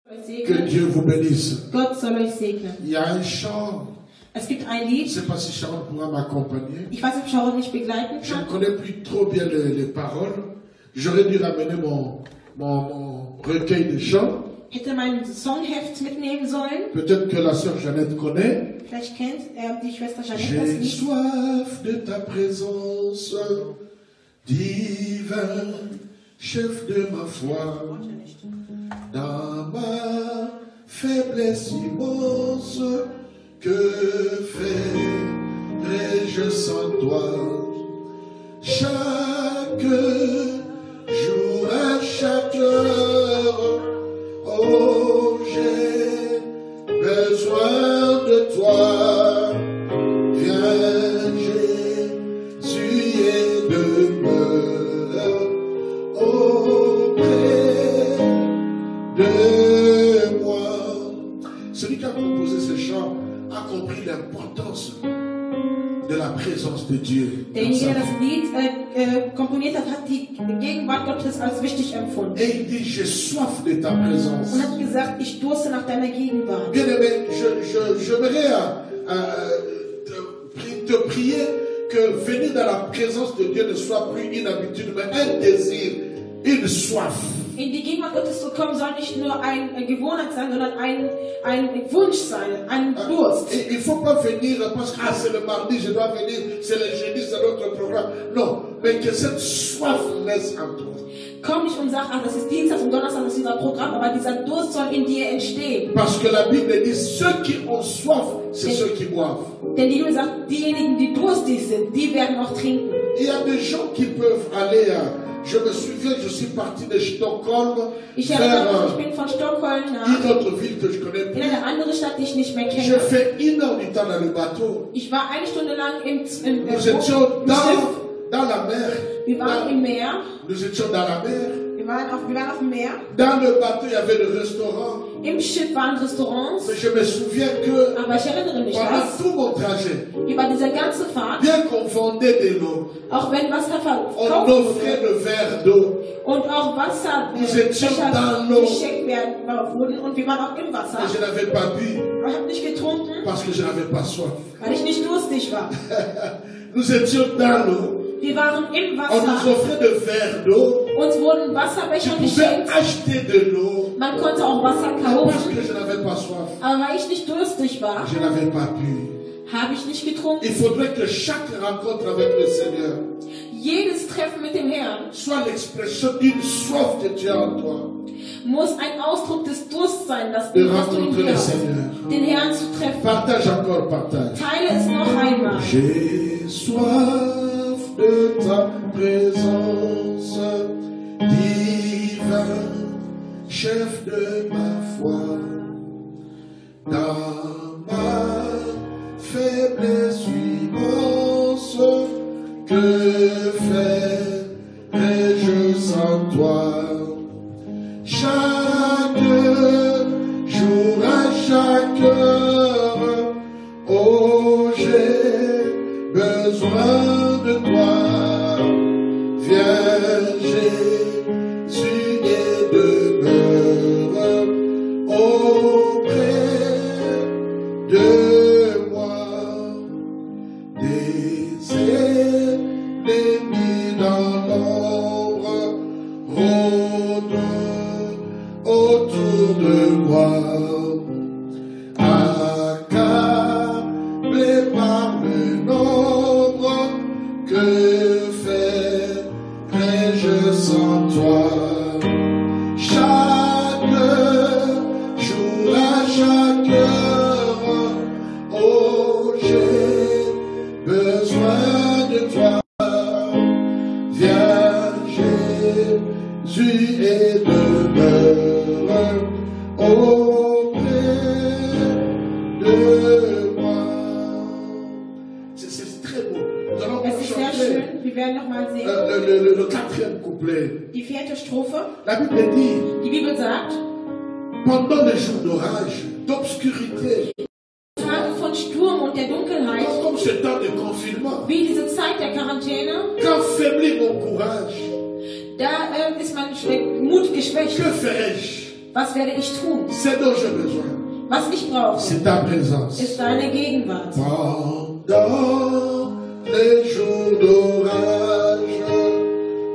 Que Dieu vous bénisse. Gott soll euch segnen. Il y a un chant. Es gibt ein Je ne Lied. sais pas si Sharon pourra m'accompagner. Ich weiß nicht, ob Sharon mich begleiten Je ne kann. connais plus trop bien les paroles. J'aurais dû ramener mon recueil de chants. Hätte mein Songheft mitnehmen sollen. Peut-être que la sœur Jeannette connaît. Vielleicht kennt die Schwester Jeanette das J'ai Lied. soif de ta présence, divin chef de ma foi. Dans ma faiblesse immense, que ferais-je sans toi? Chaque jour, à chaque heure, oh, j'ai besoin de toi. Viens, Jésus, et demeure auprès de moi. Celui qui a composé ce chant a compris l'importance de la présence de Dieu. Derjenige, der das Lied komponiert hat, hat die Gegenwart Gottes als wichtig empfunden. Et il dit, j'ai soif de ta présence. Und hat gesagt, ich durste nach deiner Gegenwart. Bien aimé, j'aimerais te prier que venir dans la présence de Dieu ne soit plus une habitude, mais un désir, une soif. In die Gegenwart Gottes zu kommen, soll nicht nur eine Gewohnheit sein, sondern ein Wunsch sein, ein Durst. Il ne faut pas venir parce que c'est le mardi, je dois venir, c'est le jeudi, c'est notre programme. Non, mais que cette soif naisse en toi. Komm nicht und sag, ach, das ist Dienstag und Donnerstag, das ist unser Programm, aber dieser Durst soll in dir entstehen. Parce que la Bible dit, ceux qui ont soif, c'est ceux qui boivent. Denn die Bibel sagt, diejenigen, die durstig sind, die werden auch trinken. Il y a des gens qui peuvent aller je me souviens, je suis parti de Stockholm Ich vers bin von Stockholm une autre ville que je connais in plus. eine andere Stadt, die ich nicht mehr J'ai kenne. fait 1 heure du temps dans le bateau. Ich war 1 Stunde lang im Nous étions dans la mer. Wir waren im Meer. Nous étions dans la mer. Wir waren auf dem Meer. Dans le bateau, il y avait le restaurant. Im Schiff waren Restaurants. Mais je me souviens que Aber ich erinnere mich, pendant dass tout mon trajet, über diese ganze Fahrt, bien qu'on vendait de l'eau, auch wenn Wasser on verkauft offrait wurde le verre d'eau. und auch Wasser Nous étions dans l'eau. geschenkt wurden und wir waren auch im Wasser. Mais je n'avais pas bu Ich habe nicht getrunken, parce que je n'avais pas soif. weil ich nicht durstig war. Nous étions dans l'eau. Wir waren im On nous Wasser. offrait de verre d'eau. Uns wurden Je Wasserbecher pouvais geschenkt. acheter de l'eau. Man konnte auch Wasser Parce kaufen. que je n'avais pas soif. Aber weil ich nicht durstig war, Je n'avais pas bu. habe ich nicht getrunken. Il faudrait que chaque rencontre avec le Seigneur Jedes Treffen mit dem Herrn soit l'expression d'une soif que tu as en toi. muss ein Ausdruck des Durstes sein, das De du in rencontrer dir le hast. Seigneur. Den Herrn zu treffen. Partage encore, partage. Teile es noch einmal. J'ai soif de ta présence, divin chef de ma foi. Dans ma faiblesse immense, que ferais-je sans toi? Chaque jour, à chaque heure, oh, j'ai besoin de toi. Viens, Jésus, et demeure auprès de moi. Des ennemis dans l'ombre rôdent autour de moi, accablé par le nombre, que ferais-je sans toi? Chaque jour, à chaque heure, oh, j'ai besoin de toi. Viens, Jésus, et demeure auprès de moi. C'est très beau. Nous allons Es ist sehr chanter schön. Wir werden nochmal sehen. le 4e couplet. Die 4. Strophe. La Bible dit, Die Bibel sagt, pendant les jours d'orage, d'obscurité, Tage von Sturm und der Dunkelheit, comme ce temps de confinement, wie diese Zeit der Quarantäne, quand faiblit mon courage, da ist mein Mut geschwächt. que ferais-je? Was werde ich tun? Ce dont j'ai besoin, Was ich brauche, c'est ta présence. ist deine Gegenwart. Pendant les jours d'orage,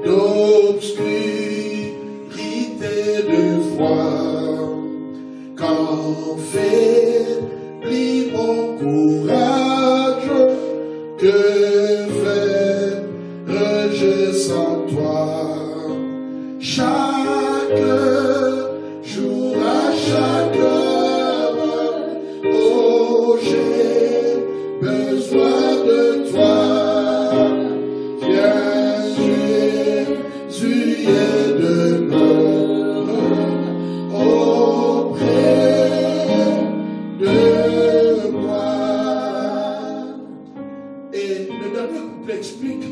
d'obscurité, de froid, quand faiblit mon courage, que faire-je sans toi? Chaque jour, à chaque heure, oh, j'ai besoin de toi. Viens, Jésus, aide-moi auprès de moi. Et le dernier couplet explique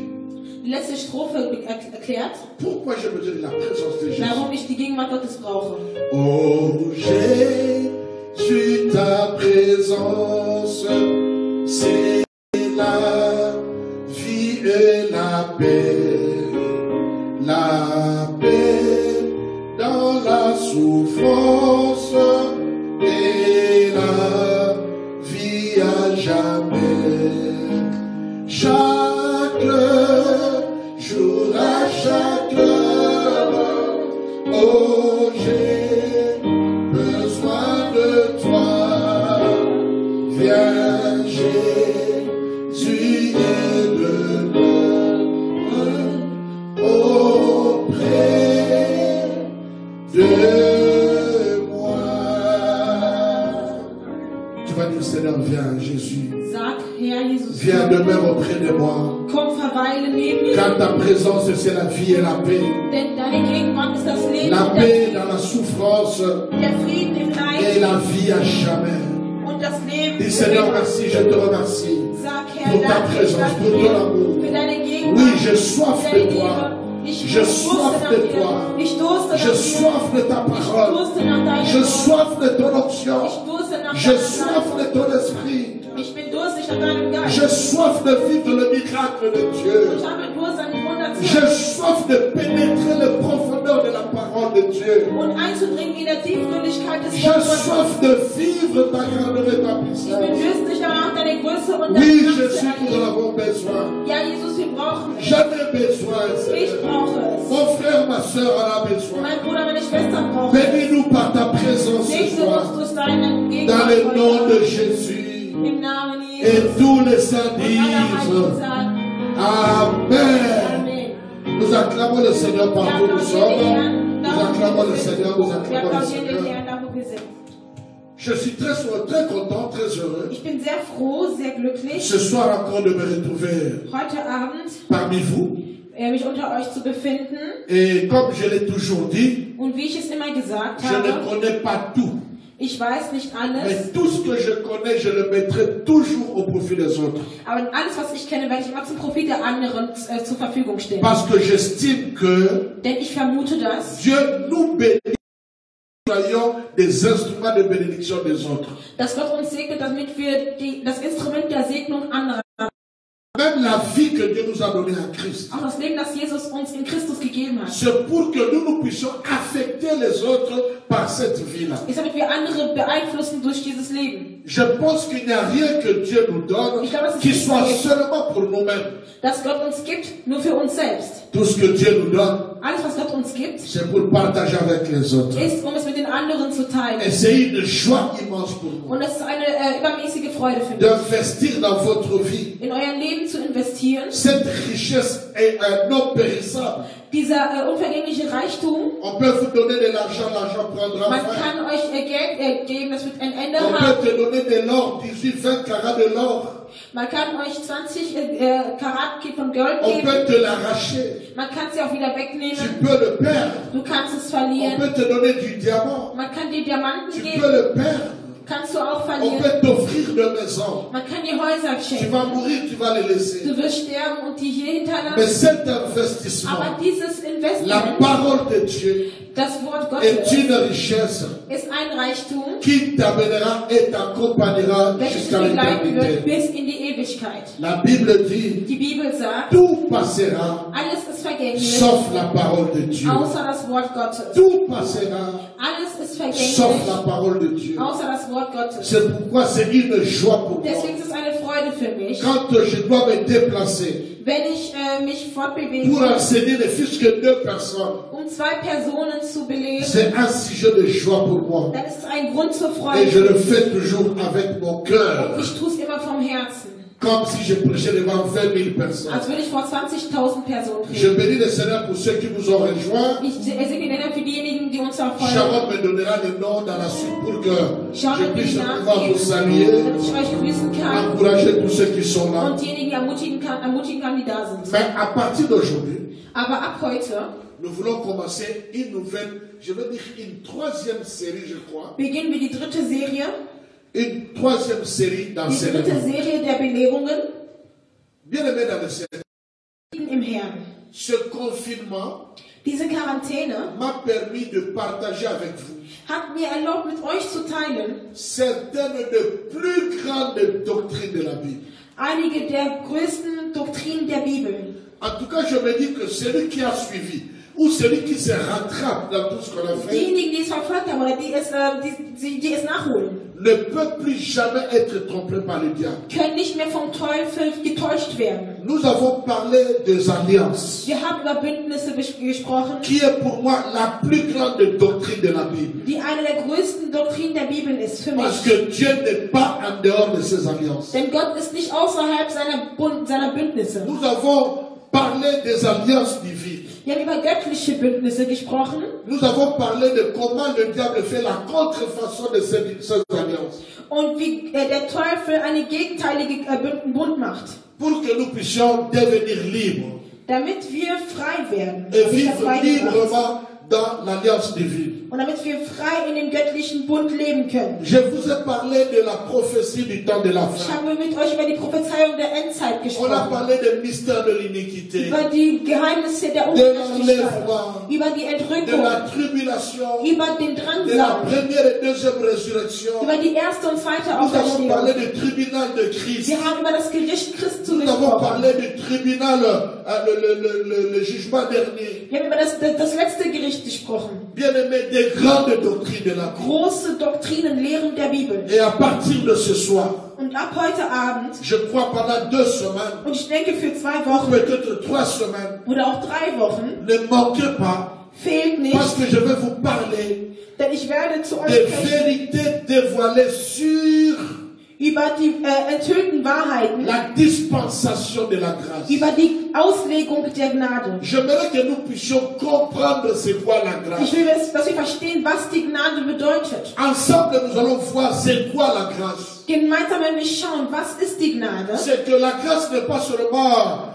Die letzte Strophe erklärt, pourquoi j'ai besoin de la présence de Jésus. warum ich die Gegenwart Gottes brauche. Oh Jésus, ta présence, c'est la vie et la paix dans la souffrance et la vie à jamais. Chaque jour, à chaque heure, oh, j'ai besoin de toi. Viens, Jésus, aide-moi auprès de moi. Tu vas dire, Seigneur, viens, Jésus. Sag, Herr Jesus, Viens, demeure auprès de moi. komm, verweile neben mir, Car ta présence, c'est la vie et la paix. denn deine Gegenwart ist das Leben La und paix dans la souffrance der Frieden im et Leid la vie à jamais. und das Leben Dis für Seigneur, immer. merci, je te remercie Sag, Herr, pour ta danke, ich présence, danke pour ton dir amour. für deine Gegenwart, Oui, j'ai soif für de deine toi. Liebe. Ich J'ai durste soif nach de dir. toi. Ich durste nach J'ai dir. soif de ta Ich parole. durste nach deinem J'ai Wort. soif de ton onction. Ich durste nach J'ai deinem soif Geist. de ton esprit. Ich bin durstig nach deinem Geist. J'ai soif de vivre le miracle de Dieu. Ich habe Durst an Wunder zu J'ai soif de pénétrer les profondeurs de la parole de Dieu. und einzudringen in der Tiefgründigkeit des J'ai Wortes. soif de vivre ta grandeur et ta Ich bin puissance. dürstig danach, deine Größe und Oui, deine Macht zu Jésus, nous en erleben. avons besoin. Ja, Jesus, wir brauchen es. J'en ai besoin, Ich Seigneur. brauche es. Mon frère, ma soeur en a besoin. Mein Bruder, meine Schwester braucht es. Bénis-nous par ta présence ce Segne soir. uns durch deine Dans Gegenwart le heute nom de Abend. Jésus. Im Namen Et Jesus. tous les saints Und alle Heiligen disent sagen Amen. Amen. Nous acclamons le Seigneur Wir partout où nous applaudieren den sommes. Herrn, Nous da wo acclamons le wir sind. Seigneur, nous Wir acclamons le applaudieren den Seigneur. Herrn, da wo wir sind. Je suis très content, très heureux. Ich bin sehr froh, sehr glücklich, Ce soir encore de me retrouver heute Abend parmi vous. mich unter euch zu befinden. Et comme je l'ai toujours dit, Und wie ich es immer gesagt je ne habe, connais pas tout. ich weiß nicht alles, Mais tout ce que je connais, je le mettrai toujours au profit des autres. aber alles, was ich kenne, werde ich immer zum Profit der anderen zur Verfügung stellen. Parce que j'estime que Denn ich vermute, dass Dieu nous bénit. Nous soyons des instruments de bénédiction des autres. Gott uns segnet, damit wir das Instrument der Segnung anderer, Même la vie que Dieu nous a donnée en Christ, auch das Leben, das Jesus uns in Christus gegeben hat, c'est pour que nous puissions affecter les autres par cette vie-là. ist, damit wir andere beeinflussen durch dieses Leben. Je pense qu'il n'y a rien que Dieu nous donne qui soit seulement pour nous-mêmes. Das Gott uns gibt, nur für uns selbst. Tout ce que Dieu nous donne, Alles, was Gott uns gibt, c'est pour partager avec les autres. ist, um es mit den anderen zu teilen. Et c'est une joie immense pour nous Und das ist eine übermäßige Freude für mich, d'investir dans votre vie. in euer Leben zu investieren. Cette richesse est non périssable. Dieser unvergängliche Reichtum, On peut vous donner de l'argent, l'argent prendra man fin. kann euch Geld geben, das wird ein Ende On haben. peut te donner de l'or, 18, 20 carats de l'or. Man kann euch 20 Karat von Gold On geben. peut te l'arracher. Man kann sie auch wieder Tu wegnehmen. peux le perdre. Du kannst es On verlieren. peut te donner du diamant. Man kann dir Diamanten Tu peux geben. le perdre. Kannst du auch On verlieren. peut t'offrir de maison. Man kann dir Häuser Tu schenken. vas mourir, tu vas les laisser. Du wirst sterben und die hier Mais hinterlassen. cet investissement, Aber dieses la Investment, parole de Dieu, das Wort est Gottes, une richesse ist ein Reichtum, qui t'amènera et t'accompagnera welches jusqu'à dich begleiten wird l'éternité. bis in die Ewigkeit. La Bible dit, Die Bibel sagt, tout passera, alles ist vergänglich, sauf la parole de Dieu. außer das Wort Gottes. Tout passera, Alles ist sauf vergänglich, la parole de Dieu. außer das Wort Gottes. C'est pourquoi c'est une joie pour moi. Deswegen ist es eine Freude für mich, Quand je dois me déplacer wenn ich mich fortbewege, pour enseigner ne fût-ce que 2 personnes, um 2 Personen zu belegen, c'est un sujet de joie pour moi. dann ist es ein Grund zur Et je Freude. le fais toujours avec mon cœur, Ich tue es immer vom Herzen, comme si je prêchais devant 20 000 personnes. als würde ich vor 20.000 Personen Je reden. bénis le Seigneur pour ceux qui nous ont rejoints. Ich segne den Herrn für diejenigen, die uns verfolgen. Sharon me donnera le nom dans la suite pour que Schauen je wir, wie puisse die pouvoir Namen vous geben, saluer, damit ich euch grüßen kann encourager tous ceux qui sont là. und diejenigen, die ermutigen kann, die da sind. Mais à partir d'aujourd'hui, Aber ab heute nous voulons commencer une nouvelle, je veux dire une 3e série, je crois. beginnen wir die 3. Serie, Une 3e série die 3. d'enseignement. Serie der Belehrungen Bien aimé dans le Seigneur, im Herrn. ce confinement Diese Quarantäne m'a permis de partager avec vous hat mir erlaubt, mit euch zu teilen, certaines des plus grandes doctrines de la Bible. einige der größten Doktrinen der Bibel. En tout cas, je me dis que celui qui a suivi, ou celui qui se rattrape dans tout ce qu'on a fait, Diejenigen, die es verfolgt haben oder die es nachholen, ne peut plus jamais être trompé par le diable. können nicht mehr vom Teufel getäuscht werden. Nous avons parlé des alliances, Wir haben über Bündnisse gesprochen, qui est pour moi la plus grande doctrine de la Bible. die eine der größten Doktrinen der Bibel ist für Parce mich. que Dieu n'est pas en dehors de ses alliances. Denn Gott ist nicht außerhalb seiner Bündnisse. Nous avons parlé des alliances divines. Wir haben über göttliche Bündnisse gesprochen Nous avons parlé de comment le diable fait la contrefaçon de ces alliances. und wie der Teufel eine gegenteilige Bund macht, Pour que nous puissions devenir libres damit wir frei werden. et Damit wir vivre frei gemacht. librement dans l'alliance divine. Und damit wir frei in dem göttlichen Bund leben können. Je vous ai parlé de la prophétie du temps de la Ich fin. habe mit euch über die Prophezeiung der Endzeit On a gesprochen. parlé des mystères de l'iniquité, Über die Geheimnisse der Ungerechtigkeit. Über die de Entrückung. la tribulation, Über den de la Drangsal. première et deuxième résurrection. Über die erste und zweite Nous avons parlé Auferstehung. du tribunal de Christ. Wir haben über das Gericht Christi Nous avons gesprochen. parlé du tribunal, le jugement dernier. Wir haben über das letzte Gericht gesprochen. Bien aimé, des grandes doctrines de la Bible. Große Doktrinen, Lehren der Bibel. Et à partir de ce soir, Und ab heute Abend, je crois pendant 2 semaines, und ich denke für 2 Wochen peut-être 3 semaines, oder auch 3 Wochen, ne manquez pas, fehlt parce nicht, que je vais vous parler denn ich werde zu euch des sprechen vérités dévoilées sur über die enthüllten Wahrheiten, la dispensation de la grâce. über die Auslegung der Gnade. J'aimerais que nous puissions comprendre c'est quoi la grâce. Ich will, dass wir verstehen, was die Gnade bedeutet. Ensemble, nous allons voir c'est quoi la grâce. Gemeinsam werden wir schauen, was ist die Gnade? C'est que la grâce n'est pas seulement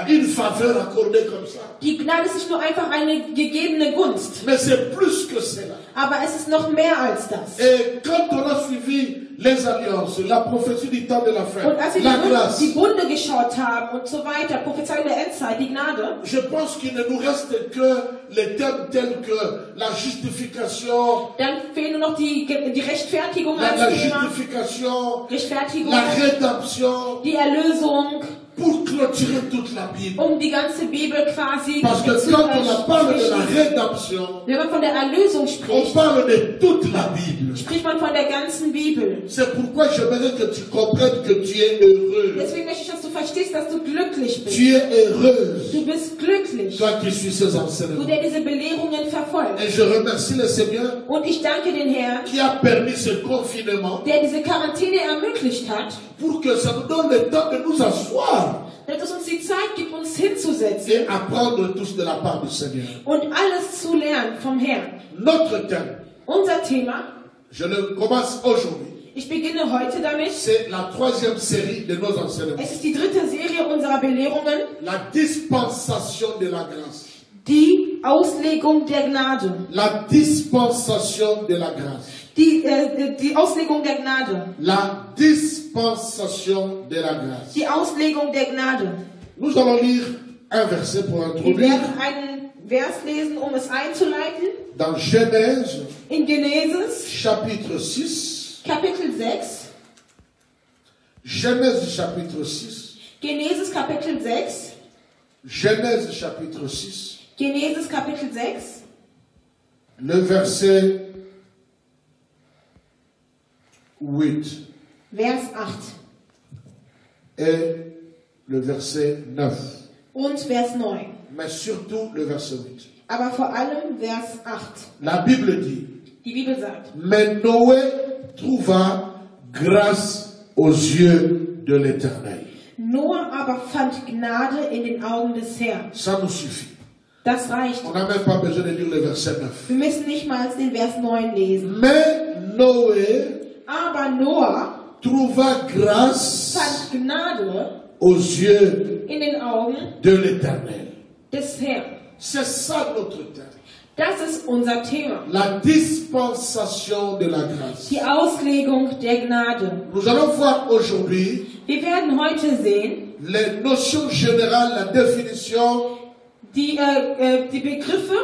une faveur accordée comme ça, Die Gnade ist nicht nur einfach eine gegebene Gunst, mais c'est plus que cela. aber es ist noch mehr als das. Et quand on a suivi les alliances, la prophétie du temps de la fin, Und als wir la grâce, die Bunde geschaut haben und so weiter, Prophezeiung der Endzeit, die Gnade, je pense qu'il ne nous reste que les thèmes tels que la justification, dann fehlen nur noch die Rechtfertigung la als Thema, justification, Rechtfertigung, la rédemption, die Erlösung, pour clôturer toute la Bible. um die ganze Bibel quasi Parce que zu quand on parle de la schließen. rédemption, Wenn man von der Erlösung on spricht, parle de toute la Bible. spricht man von der ganzen Bibel. C'est pourquoi j'aimerais que tu comprennes que tu es heureux. Deswegen möchte ich, dass du verstehst, dass du glücklich bist. Tu es heureuse, Du bist glücklich, toi qui suis ces du enseignements. der diese Belehrungen verfolgst. Et je remercie le Seigneur Und ich danke den Herrn, qui a permis ce confinement der diese Quarantäne ermöglicht hat, pour que ça nous donne le temps de nous asseoir damit es uns die Zeit gibt, uns hinzusetzen et apprendre tous de la part du Seigneur. und alles zu lernen vom Herrn. Notre thème, Unser Thema, je le commence aujourd'hui, ich beginne heute damit, c'est la 3e série de nos enseignements. es ist die 3. Serie unserer Belehrungen, La dispensation de la grâce. die Auslegung der Gnade. La dispensation de la grâce. Die Auslegung der Gnade. La dispensation de la grâce. Die Auslegung der Gnade. Nous allons lire un verset pour Wir introduire werden einen Vers lesen, um es einzuleiten. dans Genèse, In Genesis, chapitre 6. Kapitel 6. Genèse, chapitre 6. Genesis, Kapitel 6. Genèse chapitre 6, Genesis Kapitel 6, le verset 8 Vers 8 et le verset 9. und Vers 9. Mais surtout le verset 8. Aber vor allem Vers 8. La Bible dit, Die Bibel sagt, mais Noé trouva grâce aux yeux de l'Éternel. Noah aber fand Gnade in den Augen des Herrn. Ça nous suffit. Das reicht. On n'a même pas besoin de lire le verset 9. Wir müssen nicht mal den Vers 9 lesen. Mais Noé Aber Noah trouva grâce fand Gnade aux yeux in den Augen de l'Éternel. des Herrn. C'est ça notre thème. Das ist unser Thema. La dispensation de la grâce. Die Auslegung der Gnade. Nous allons voir aujourd'hui Wir werden heute sehen, les notions générales, la définition die Begriffe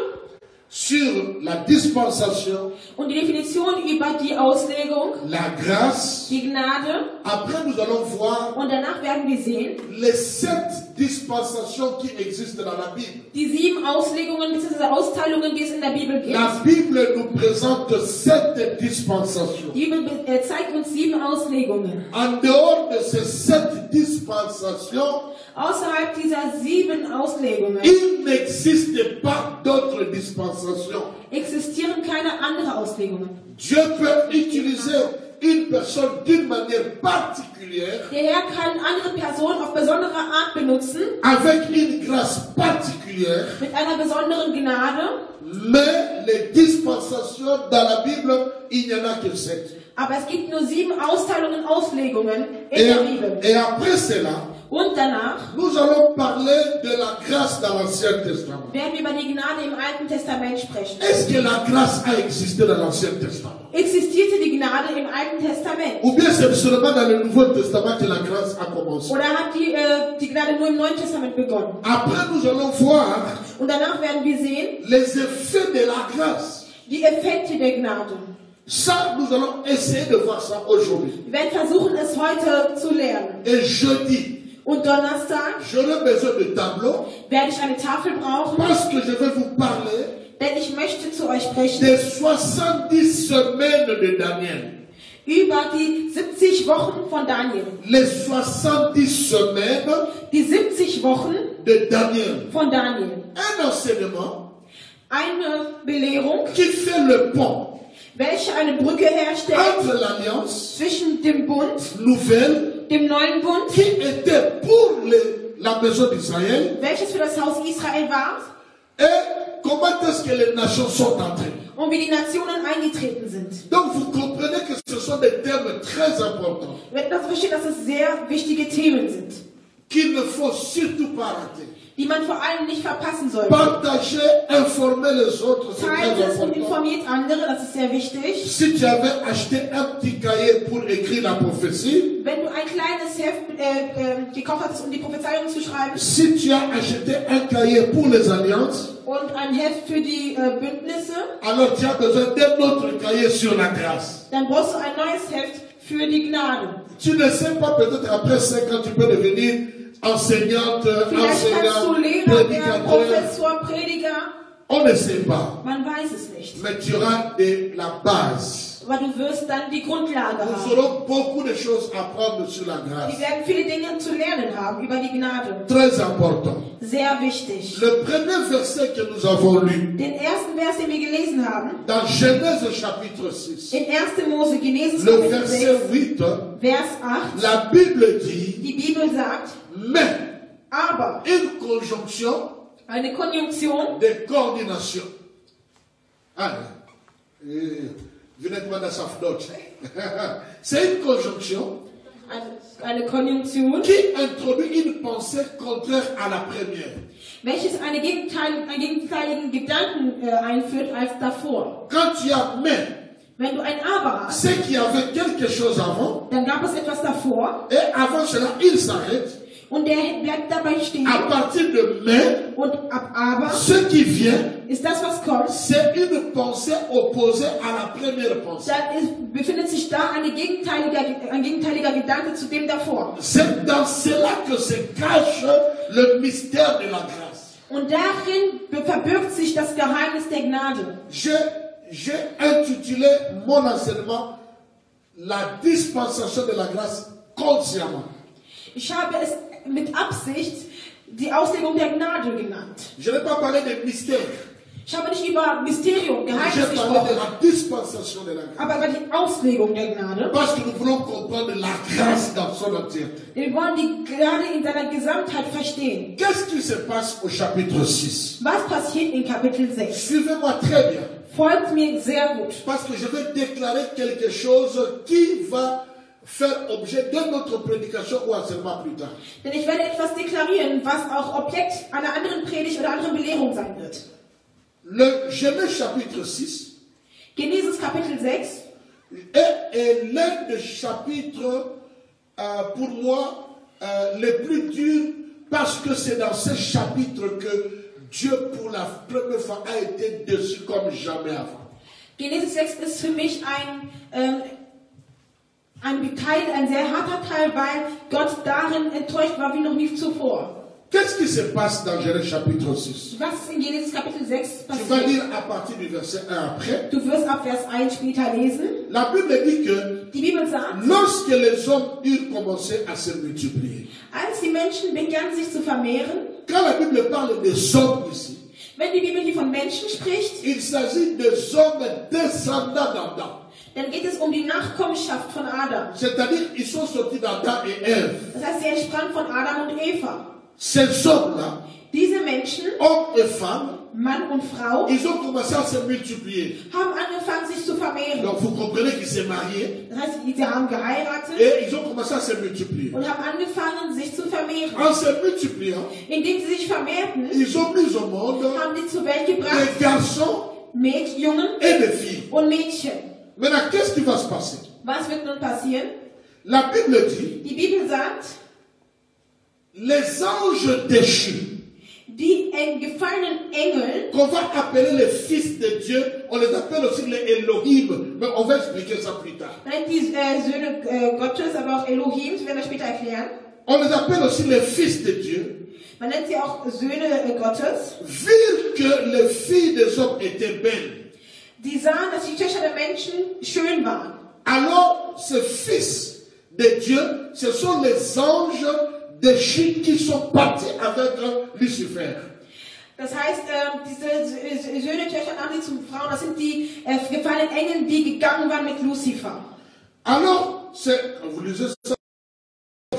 sur la dispensation, und die Definition über die Auslegung, la grâce. die Gnade. Après, nous allons voir Und danach werden wir sehen, les 7 dispensations qui existent dans la Bible. die 7 Auslegungen bzw. Austeilungen, die es in der Bibel gibt. La Bible nous présente 7 dispensations. Die Bibel zeigt uns 7 Auslegungen. En dehors de ces 7 dispensations, Außerhalb dieser 7 Auslegungen il n'existe pas d'autres dispensations. existieren keine anderen Auslegungen. Dieu peut utiliser une personne d'une manière particulière, Der Herr kann andere Personen auf besondere Art benutzen, avec une grâce particulière, mit einer besonderen Gnade. mais les dispensations dans la Bible, il n'y en a que 7. Aber es gibt nur 7 Austeilungen, Auslegungen in der Bibel. Et après cela, Und danach nous allons parler de la grâce dans l'Ancien Testament. werden wir über die Gnade im Alten Testament sprechen. Est-ce que la grâce a existé dans l'Ancien Testament? Existierte die Gnade im Alten Testament? Ou bien c'est seulement dans le Nouveau Testament que la grâce a commencé? Oder hat die Gnade nur im Neuen Testament begonnen? Après, nous allons voir Und danach werden wir sehen, les effets de la grâce. die Effekte der Gnade. Ça, nous allons essayer de voir ça aujourd'hui. Wir werden versuchen, es heute zu lernen. Et jeudi, Und Donnerstag j'aurai besoin de tableaux werde ich eine Tafel brauchen, parce que je vais vous parler denn ich möchte zu euch sprechen des 70 semaines de Daniel. über die 70 Wochen von Daniel. Les 70 semaines Die 70 Wochen de Daniel. von Daniel. Un enseignement Eine Belehrung, qui fait le pont welche eine Brücke herstellt entre l'alliance zwischen dem Bund, nouvelle dem neuen Bund, qui était pour la maison d'Israël welches für das Haus Israel war, et comment est-ce que les nations sont entrées. und wie die Nationen eingetreten sind. Donc vous comprenez que ce sont des termes très importants Wir werden also verstehen, dass es sehr wichtige Themen sind, qu'il ne faut surtout pas rater. die man vor allem nicht verpassen sollte. Partagez, informez les autres, c'est Teilt très es und important. informiert andere, das ist sehr wichtig. Si tu avais acheté un petit cahier pour écrire la prophétie, Wenn du ein kleines Heft gekauft hast, um die Prophezeiung zu schreiben, si tu as acheté un cahier pour les alliances, und ein Heft für die Bündnisse, alors tu as besoin d'un autre cahier sur la grâce. dann brauchst du ein neues Heft für die Gnade. Tu ne sais pas, peut-être après 5 ans, tu peux devenir enseignante, Vielleicht kannst du enseignant, Lehrer werden, prédicateur. Professor, Prediger. On ne sait pas. Man weiß es nicht. Mais tu auras de la base. Aber du wirst dann die Grundlage Nous haben. aurons beaucoup de choses à apprendre sur la grâce. Wir werden viele Dinge zu lernen haben über die Gnade. Très important. Sehr wichtig. Le premier verset que nous avons lu Den ersten Vers, den wir gelesen haben, dans Genèse chapitre 6, in 1. Mose, Genesis le Kapitel 6, verset 8, Vers 8, la Bible dit, die Bibel sagt, mais aber, une conjonction eine Konjunktion, de coordination. Ah, vous n'êtes pas dans sa Deutsch. C'est une conjonction eine Konjunktion, qui introduit une pensée contraire à la première. welches einen gegenteiligen Gedanken einführt als davor. Quand tu as mais, Wenn du ein Aber hast, c'est qu'il y avait quelque chose avant, dann gab es etwas davor et avant cela, il s'arrête, Und der bleibt dabei stehen. À partir de mais, Und ab aber ce qui vient, ist das, was kommt. c'est une pensée opposée à la première pensée. Dann befindet sich da ein gegenteiliger Gedanke zu dem davor. C'est dans cela que se cache le mystère de la grâce. Und darin verbirgt sich das Geheimnis der Gnade. J'ai intitulé mon enseignement La dispensation de la grâce consciemment. Ich habe es mit Absicht die Auslegung der Gnade genannt. Je n'ai pas parlé de mystère. Ich habe nicht über Mysterium, J'ai Geheimnis parlé de gesprochen, la dispensation de la grâce. aber über die Auslegung der Gnade. Parce que nous voulons comprendre la grâce dans son entièreté. Wir wollen die Gnade in seiner Gesamtheit verstehen. Qu'est-ce qui se passe au chapitre 6? Was passiert in Kapitel 6? Suivez-moi très bien. Folgt mir sehr gut. Parce que je vais déclarer quelque chose qui va faire objet de notre prédication ou enseignement plus tard. Denn ich werde etwas deklarieren, was auch Objekt einer anderen Predigt oder anderen Belehrung sein wird. Le Genèse chapitre 6 Genesis Kapitel 6 est l'un des chapitres, pour moi, les plus durs, parce que c'est dans ce chapitre que Dieu, pour la première fois, a été déçu comme jamais avant. Genesis 6 ist für mich ein Teil, ein sehr harter Teil, weil Gott darin enttäuscht war wie noch nie zuvor. Qu'est-ce qui se passe dans Genèse chapitre 6? Was ist in Genesis Kapitel 6 Tu vas passiert? lire à partir du verset 1 après. Du wirst ab Vers 1 später lesen. La Bible dit que Die Bibel sagt, lorsque les hommes eurent commencé à se multiplier, als die Menschen begannen sich zu vermehren, quand la Bible parle des hommes ici, wenn die Bibel hier von Menschen spricht, il s'agit des hommes descendants d'Adam. dann geht es um die Nachkommenschaft von Adam. C'est-à-dire, ils sont sortis d'Adam et Ève. Das heißt, sie entsprang von Adam und Eva. Ces hommes-là, Diese Menschen, hommes et femmes, Mann und Frau, ils ont commencé à se multiplier. haben angefangen, sich zu vermehren. Donc, vous comprenez qu'ils s'est mariés Das heißt, sie haben geheiratet et ils ont commencé à se multiplier. und haben angefangen, sich zu vermehren. En se multipliant, Indem sie sich vermehrten, ils ont mis au monde haben die zur Welt gebracht des garçons Jungen et des filles. und Mädchen. Maintenant, qu'est-ce qui va se passer? Was wird nun passieren? La Bible dit, Die Bibel sagt, les anges déchus, die gefallenen Engel, qu'on va appeler les fils de Dieu, on les appelle aussi les Elohim, mais on va expliquer ça plus tard. die Söhne Gottes, aber auch Elohim, das werden wir später erklären. On les appelle aussi les fils de Dieu, Man nennt sie auch Söhne Gottes. vu que les filles des hommes étaient belles. Die sahen, dass die Töchter der Menschen schön waren. Alors, ces fils de Dieu, ce sont les anges déchus qui sont partis avec Lucifer. Das heißt, diese Söhne, Töchter, Namen zu Frauen, das sind die gefallenen Engel, die gegangen waren mit Lucifer. Alors, vous lisez ça,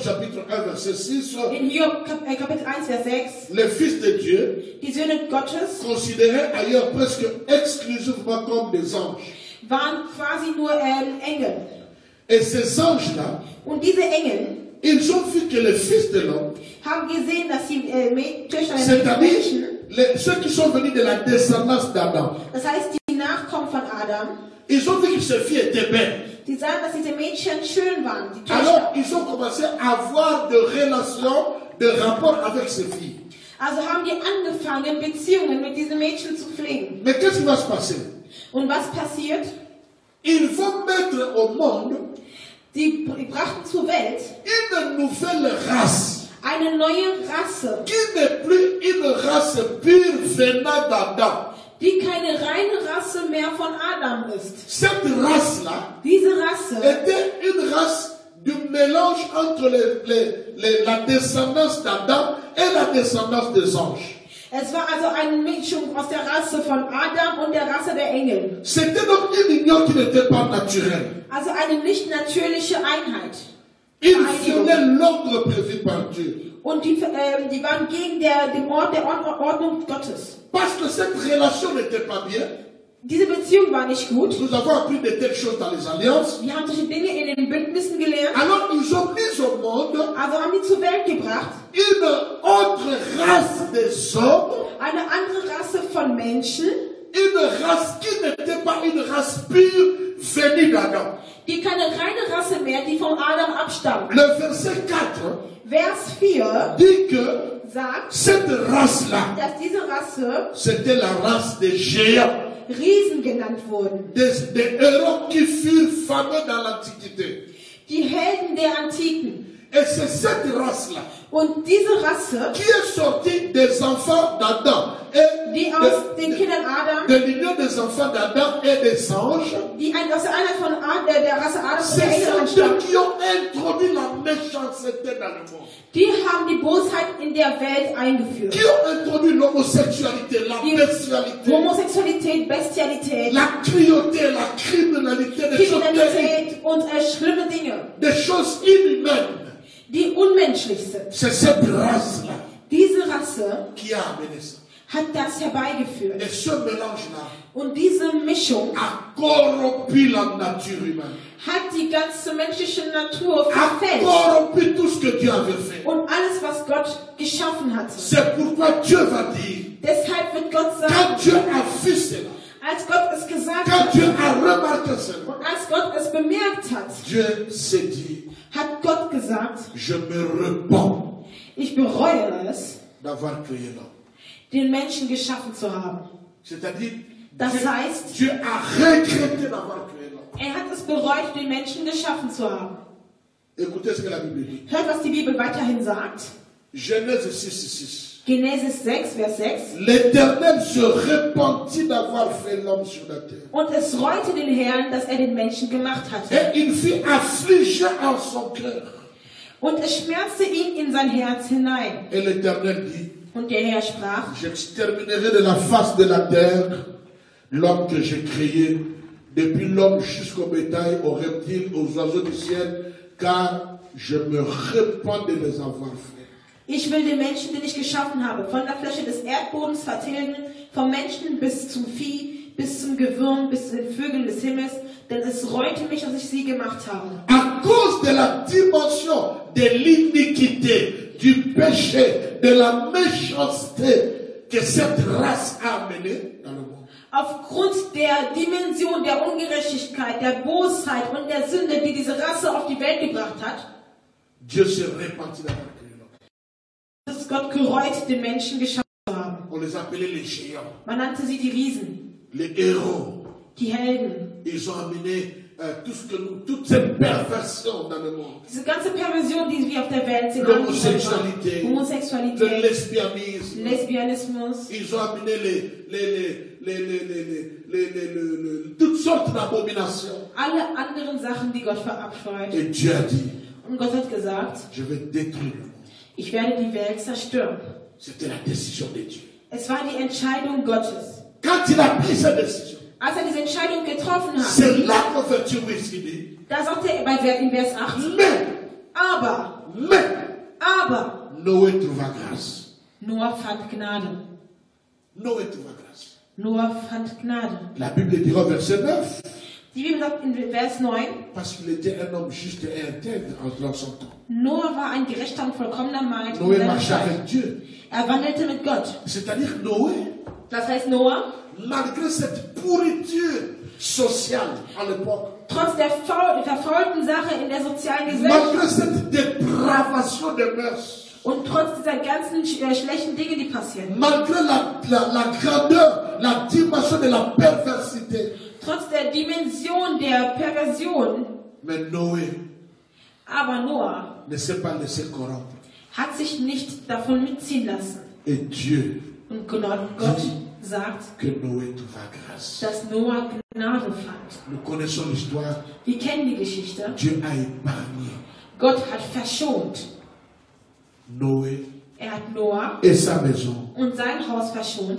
chapitre 1, verset 6, In Hiob Kapitel 1, Vers 6, les fils de Dieu, die Söhne Gottes considérés ailleurs presque exclusivement comme des anges. waren quasi nur Engel. Et ces anges-là, Und diese Engel ils ont vu que les fils de l'homme, haben gesehen, dass die Töchter der c'est-à-dire Menschen, ceux qui sont venus de la descendance d'Adam, das heißt die Nachkommen von Adam, ils ont vu que ces filles étaient belles. die sahen, dass diese Mädchen schön waren, die Alors, Töchter. ils ont commencé à avoir des relations, des rapports avec ces filles. Also haben die angefangen, Beziehungen mit diesen Mädchen zu pflegen. Mais qu'est-ce qui va se passer? Und was passiert? Ils vont mettre au monde Die brachten zur Welt une nouvelle race, eine neue Rasse, qui n'est plus une race pure venant d'Adam. die keine reine Rasse mehr von Adam ist. Cette race-là Diese Rasse était une race du mélange entre la descendance d'Adam et la descendance des anges. Es war also eine Mischung aus der Rasse von Adam und der Rasse der Engel. C'était donc une union qui n'était pas naturelle. Also eine nicht natürliche Einheit. Il violait l'ordre prévu par Dieu. Und die waren gegen den Ort der Ordnung Gottes. Parce que cette relation n'était pas bien. Diese Beziehung war nicht gut. Nous avons appris de telles choses dans les alliances. Wir haben solche Dinge in den Bündnissen gelernt. Alors ils ont mis au monde Also haben die zur Welt gebracht une autre race des hommes, eine andere Rasse von Menschen, une race qui n'était pas une race pure venue d'Adam. Die keine reine Rasse mehr, die vom Adam abstammt. Le verset 4 Vers 4 dit que sagt, cette race-là, dass diese Rasse c'était la race des géants, Riesen genannt wurden. des héros qui furent fameux dans l'Antiquité. Die Helden der Antiken. Et c'est cette race-là Und diese Rasse, qui est sortie des enfants d'Adam et die aus den Kindern Adam, de l'union des enfants d'Adam et des anges, die aus der Einheit von der Rasse Adam und der c'est Engel ceux entstammen, qui ont introduit la méchanceté dans le monde, die haben die Bosheit in der Welt eingeführt. qui ont introduit l'homosexualité, la Die bestialité, Homosexualität, Bestialität, la cruauté, la criminalité, des choses terribles, Kriminalität und schlimme Dinge, des choses inhumaines. die unmenschlich sind. C'est cette race-là Diese Rasse qui a amené ça. hat das herbeigeführt. Et ce mélange-là Und diese Mischung a corrompu la nature humaine, hat die ganze menschliche Natur a verfälscht. corrompu tout ce que Dieu avait fait. Und alles, was Gott geschaffen hatte. C'est pourquoi Dieu va dire, Deshalb wird Gott quand sagen, Dieu a vu cela, als Gott es gesagt quand hat Dieu a remarqué cela, und als Gott es bemerkt hat, Dieu s'est dit, hat Gott gesagt, je me repens ich bereue es, d'avoir créé l'homme. den Menschen geschaffen zu haben. C'est-à-dire, Das Dieu, heißt, Dieu a regretté d'avoir créé l'homme. er hat es bereut, den Menschen geschaffen zu haben. Écoutez ce que la Bible dit. Hört, was die Bibel weiterhin sagt. Genèse 6:6. Genesis 6, Vers 6. L'Éternel se repentit d'avoir fait l'homme sur la terre. Und es reute den Herrn, dass er den Menschen gemacht hatte. Et il fut affligé en son cœur. Und es schmerzte ihn in sein Herz hinein. Et l'Éternel dit, Und der Herr sprach, j'exterminerai de la face de la terre l'homme que j'ai créé, depuis l'homme jusqu'au bétail, aux reptiles, aux oiseaux du ciel, car je me repens de les avoir faits. ich will den Menschen, den ich geschaffen habe, von der Fläche des Erdbodens vertilgen, vom Menschen bis zum Vieh, bis zum Gewürm, bis zu den Vögeln des Himmels, denn es reute mich, dass ich sie gemacht habe. À cause de la dimension de l'iniquité, du péché, de la méchanceté que cette race a amené dans le monde. Aufgrund der Dimension der Ungerechtigkeit, der Bosheit und der Sünde, die diese Rasse auf die Welt gebracht hat, Dieu se repentit d'avoir créé l'homme. dass Gott gereut, den Menschen geschaffen zu haben. On les appelait les géants, Man nannte sie die Riesen, les héros. die Helden. Ils ont amené tout ce que nous, toute cette perversion dans le monde. Diese ganze Perversion, die wir auf der Welt sehen, L'homosexualité, le Homosexualität, lesbianisme. Lesbianismus, Ils ont amené toutes sortes d'abominations. alle anderen Sachen, die Gott verabscheut. Et Dieu a dit, Und Gott hat gesagt, je vais détruire le monde. ich werde die Welt zerstören. C'était la décision de Dieu. Es war die Entscheidung Gottes. Quand il a pris cette décision, Als er diese Entscheidung getroffen hat, c'est là qu'on fait tuer ce qu'il dit. da sagte er in Vers 8, Mais, aber Noé trouva grâce. Noah fand Gnade. Noé trouva grâce. Noah fand Gnade. La Bible dira au verset 9, Die Bibel sagt in Vers 9, parce qu'il était un homme juste et intègre en son temps. Noah war ein gerechter und vollkommener Mann in Noé seiner marchait Zeit. avec Dieu. Er wandelte mit Gott. C'est-à-dire Noé, Das heißt, Noah, malgré cette pourriture sociale à l'époque, trotz der verfaulten Sache in der sozialen Gesellschaft malgré cette dépravation des mœurs, und trotz dieser ganzen schlechten Dinge, die passieren, malgré la grandeur, la dimension de la perversité, trotz der Dimension der Perversion, mais Noé aber Noah ne s'est pas laissé corrompre. hat sich nicht davon mitziehen lassen. Et Dieu Und Gott sagt, que Noé trouva grâce. dass Noah Gnade fand. Nous connaissons l'histoire. Wir kennen die Geschichte. Dieu a épargné Gott hat verschont. Noé Er hat Noah et sa maison und sein Haus verschont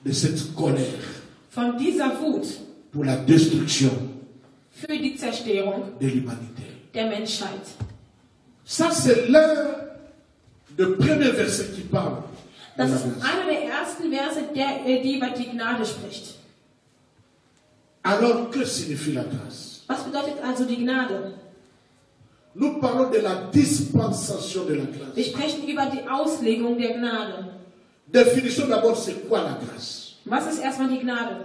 de cette colère von dieser Wut pour la destruction für die Zerstörung de l'humanité. der Menschheit. Ça, c'est l'un des premiers versets qui parle. de Das la ist grâce. einer der ersten Verse, die über die Gnade spricht. Alors, que signifie la grâce? Was bedeutet also die Gnade? Nous parlons de la dispensation de la Wir grâce. sprechen über die Auslegung der Gnade. Définition d'abord, c'est quoi la grâce? Was ist erstmal die Gnade?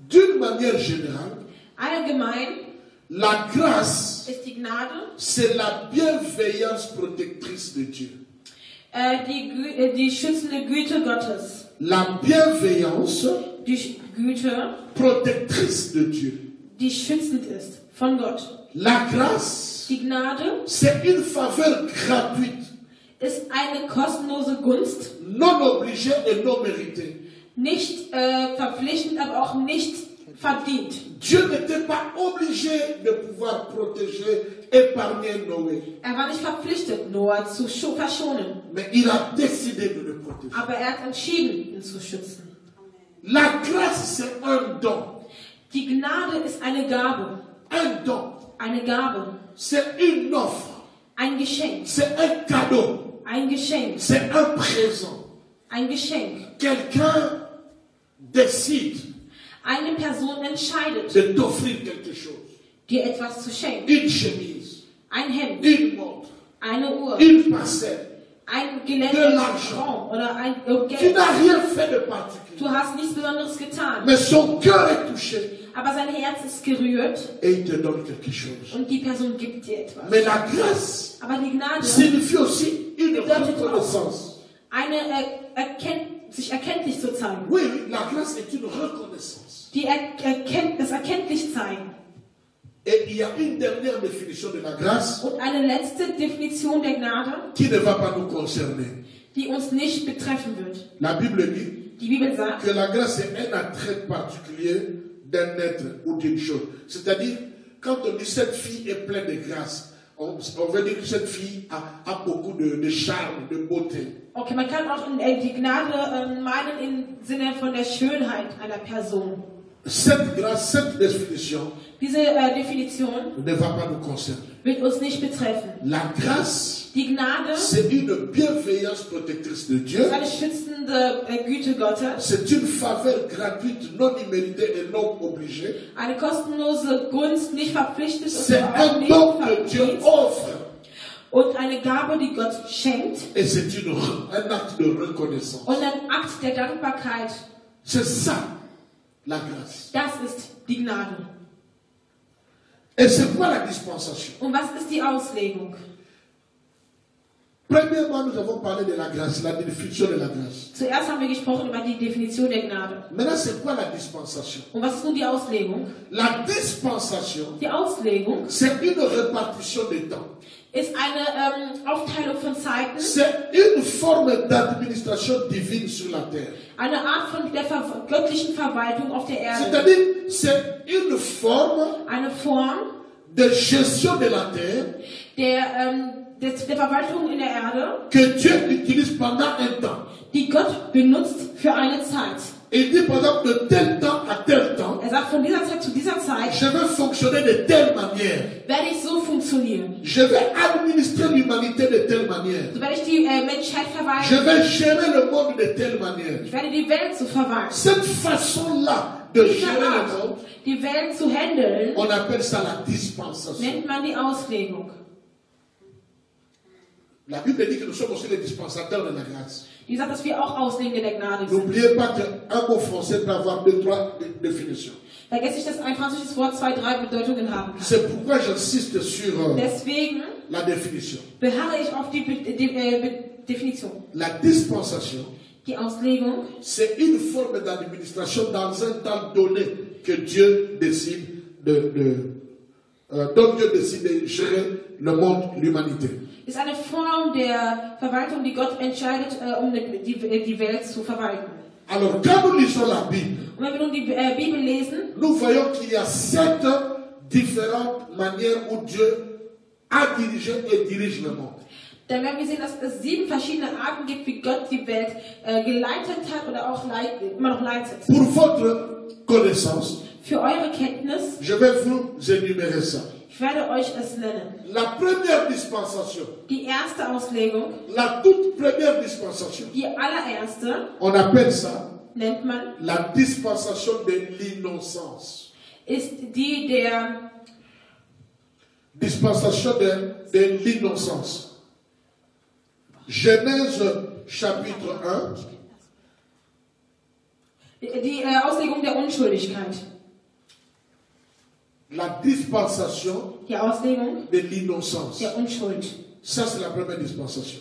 D'une manière générale, Allgemein La grâce, ist die Gnade, c'est la bienveillance protectrice de Dieu. die schützende Güte Gottes. La bienveillance Die Güte, protectrice de Dieu. die schützend ist von Gott. La grâce, Die Gnade c'est une faveur gratuite, ist eine kostenlose Gunst, non obligée et non méritée. nicht verpflichtend, aber auch nicht verdient. Dieu n'était pas obligé de pouvoir protéger, épargner Noé. Er war nicht verpflichtet, Noah zu verschonen, Mais il a décidé de le protéger. aber er hat entschieden, ihn zu schützen. La grâce, c'est un don. Die Gnade ist eine Gabe, Un don. eine Gabe, C'est une offre. ein Geschenk, C'est un cadeau. ein Geschenk, C'est un présent. ein Geschenk. Quelqu'un décide Eine Person entscheidet, de t'offrir quelque chose. dir etwas zu schenken. Une chemise, Ein Hemd, une montre, eine Uhr, une parcelle. ein De geländetes l'argent. Raum oder ein Tu Geld. n'as rien fait de particulier. Du hast nichts Besonderes getan, Mais son cœur est touché aber sein Herz ist gerührt et il te donne quelque chose. und die Person gibt dir etwas. Mais la grâce Aber die Gnade signifie aussi une bedeutet reconnaissance. auch, sich erkenntlich zu zeigen. Oui, la grâce est une reconnaissance. Das erkenntlich zeigen. Et il y a une dernière définition de la grâce Und eine letzte Definition der Gnade, qui ne va pas nous concerner. die uns nicht betreffen wird. La Bible dit Die Bibel sagt, que la grâce est un attrait particulier d'un être ou d'une chose. C'est-à-dire, quand on dit cette fille est pleine de grâce, on veut dire que cette fille a beaucoup de charme, de beauté. okay, man kann auch die Gnade meinen im Sinne von der Schönheit einer Person. Cette grâce, cette définition Diese Definition ne va pas nous concerner. wird uns nicht betreffen. La grâce, Die Gnade c'est une bienveillance protectrice de Dieu. ist eine schützende Güte Gottes, C'est une faveur gratuite, non imméritée et non obligée. eine kostenlose Gunst, nicht verpflichtet C'est und auch un nicht don que Dieu verdient. offre. Und eine Gabe, die Gott schenkt Et c'est un acte de reconnaissance. und ein Akt der Dankbarkeit. C'est ça, la grâce. Das ist die Gnade. Et c'est quoi la dispensation? Und was ist die Auslegung? Premièrement, nous avons parlé de la grâce, la définition de la grâce. Zuerst haben wir gesprochen über die Definition der Gnade. Maintenant, c'est quoi la dispensation? Und was ist nun die Auslegung? La dispensation, Die Auslegung c'est une répartition des temps. ist eine Aufteilung von Zeiten, C'est une forme d'administration divine sur la terre. eine Art von der göttlichen Verwaltung auf der Erde, C'est-à-dire, c'est une forme eine Form de gestion de la terre der Verwaltung in der Erde, que Dieu utilise pendant un temps. die Gott benutzt für eine Zeit. Il dit, par exemple, de tel temps à tel temps, Er sagt, von dieser Zeit zu dieser Zeit je vais fonctionner de telle manière. werde ich so funktionieren. Je vais administrer l'humanité de telle manière. So werde ich die Menschheit Je verwalten. vais gérer le monde de telle manière. Ich werde die Welt so verwalten. Cette façon-là de Diese gérer le Art, monde, die Welt zu handeln, on appelle ça la dispensation. nennt man die Auslegung. La Bible dit que nous sommes aussi les dispensateurs de la grâce. Die sagt, dass wir auch Ausleger der Gnade sind. N'oubliez pas qu'un mot français peut avoir 2, 3 définitions. Vergesst nicht, dass ein französisches Wort 2, 3 Bedeutungen haben kann. C'est pourquoi j'insiste sur Deswegen la définition. beharre ich auf die Definition. La dispensation, Die Auslegung c'est une forme d'administration dans un temps donné que Dieu décide dont Dieu décide de gérer le monde, l'humanité. ist eine Form der Verwaltung, die Gott entscheidet, um die Welt zu verwalten. Alors, quand nous lisons la Bible, Und wenn wir nun die Bibel lesen, nous voyons qu'il y a 7 différentes manières où Dieu a dirigé et dirige le monde. dann werden wir sehen, dass es 7 verschiedene Arten gibt, wie Gott die Welt geleitet hat oder auch immer noch leitet. Pour votre connaissance, Für eure Kenntnis, je vais vous énumérer ça. ich werde euch es nennen. La première dispensation, Die erste Auslegung, la toute première dispensation, die allererste, on appelle ça nennt man, la dispensation de l'innocence. ist die der Dispensation de l'innocence. Genèse chapitre 1, Die Auslegung der Unschuldigkeit. La dispensation die Auslegung de l'innocence. der Unschuld. Ça, c'est la première dispensation.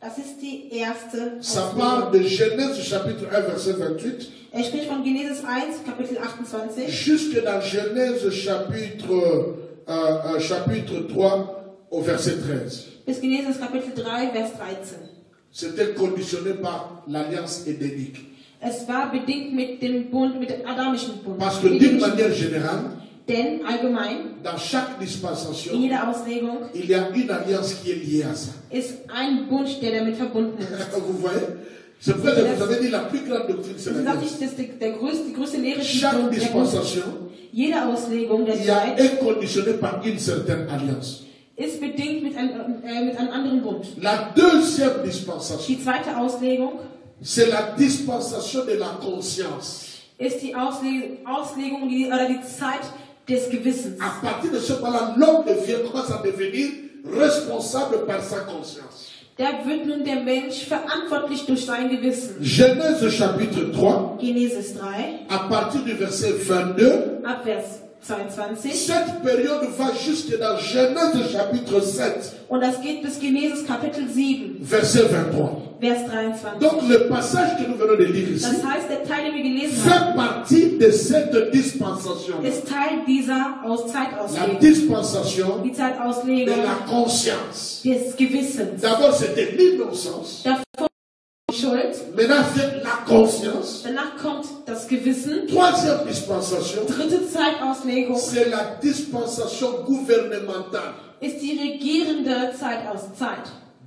Das ist die erste Ça Auslegung. part de Genèse chapitre 1, verset 28, Spricht von Genesis 1, Kapitel 28, jusque dans Genèse chapitre 3 au verset 13. bis Genesis Kapitel 3, Vers 13. C'était conditionné par l'alliance édénique. Es war bedingt mit dem Bund, mit dem adamischen Bund. Parce que d'une manière générale, Denn allgemein, dans chaque in dispensation, jeder Auslegung, il y a une alliance qui est liée à ça. ist ein Bund, der damit verbunden ist. Vous voyez? C'est pour ça que vous avez dit la plus grande doctrine, c'est Deswegen sage l'alliance. ich, dass die größte Lehre ist die Chaque Bund, der Bund. dispensation Jede Auslegung der Zeit est conditionnée par une certaine alliance. ist bedingt mit einem anderen Bund. La deuxième dispensation, Die zweite Auslegung c'est la dispensation de la conscience. ist die Auslegung oder die Zeit des Gewissens. À partir de ce moment-là, l'homme commence à devenir responsable par sa conscience. Da wird nun der Mensch verantwortlich durch sein Gewissen. Genèse chapitre 3, Genesis 3, à partir du verset 22, ab Vers 22. cette période va jusque dans Genèse chapitre 7, Und das geht bis Genesis Kapitel 7, verset 23. Vers 23. Donc le passage que nous venons de lire ici Das heißt, der Teil, den wir gelesen haben, fait partie de cette dispensation. ist Teil dieser La Zeitauslegung. dispensation Die de Zeitauslegung la conscience. des Gewissens. D'abord c'était l'innocence, Davor die Schuld, maintenant c'est la conscience. danach kommt das Gewissen. Troisième dispensation, Dritte Zeitauslegung c'est la dispensation gouvernementale. ist die regierende Zeit.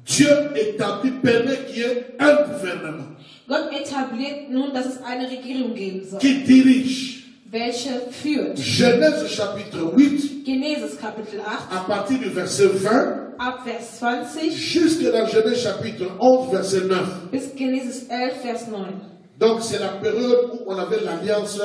Dieu établit, permet qu'il y ait un gouvernement Gott etabliert nun, dass es eine Regierung geben soll, qui dirige. welche führt. Genèse chapitre 8, Genesis Kapitel 8, à partir du verset 20, ab Vers 20 jusque dans Genèse chapitre 11, verset 9. bis Genesis 11, Vers 9. Donc c'est la période où on avait l'alliance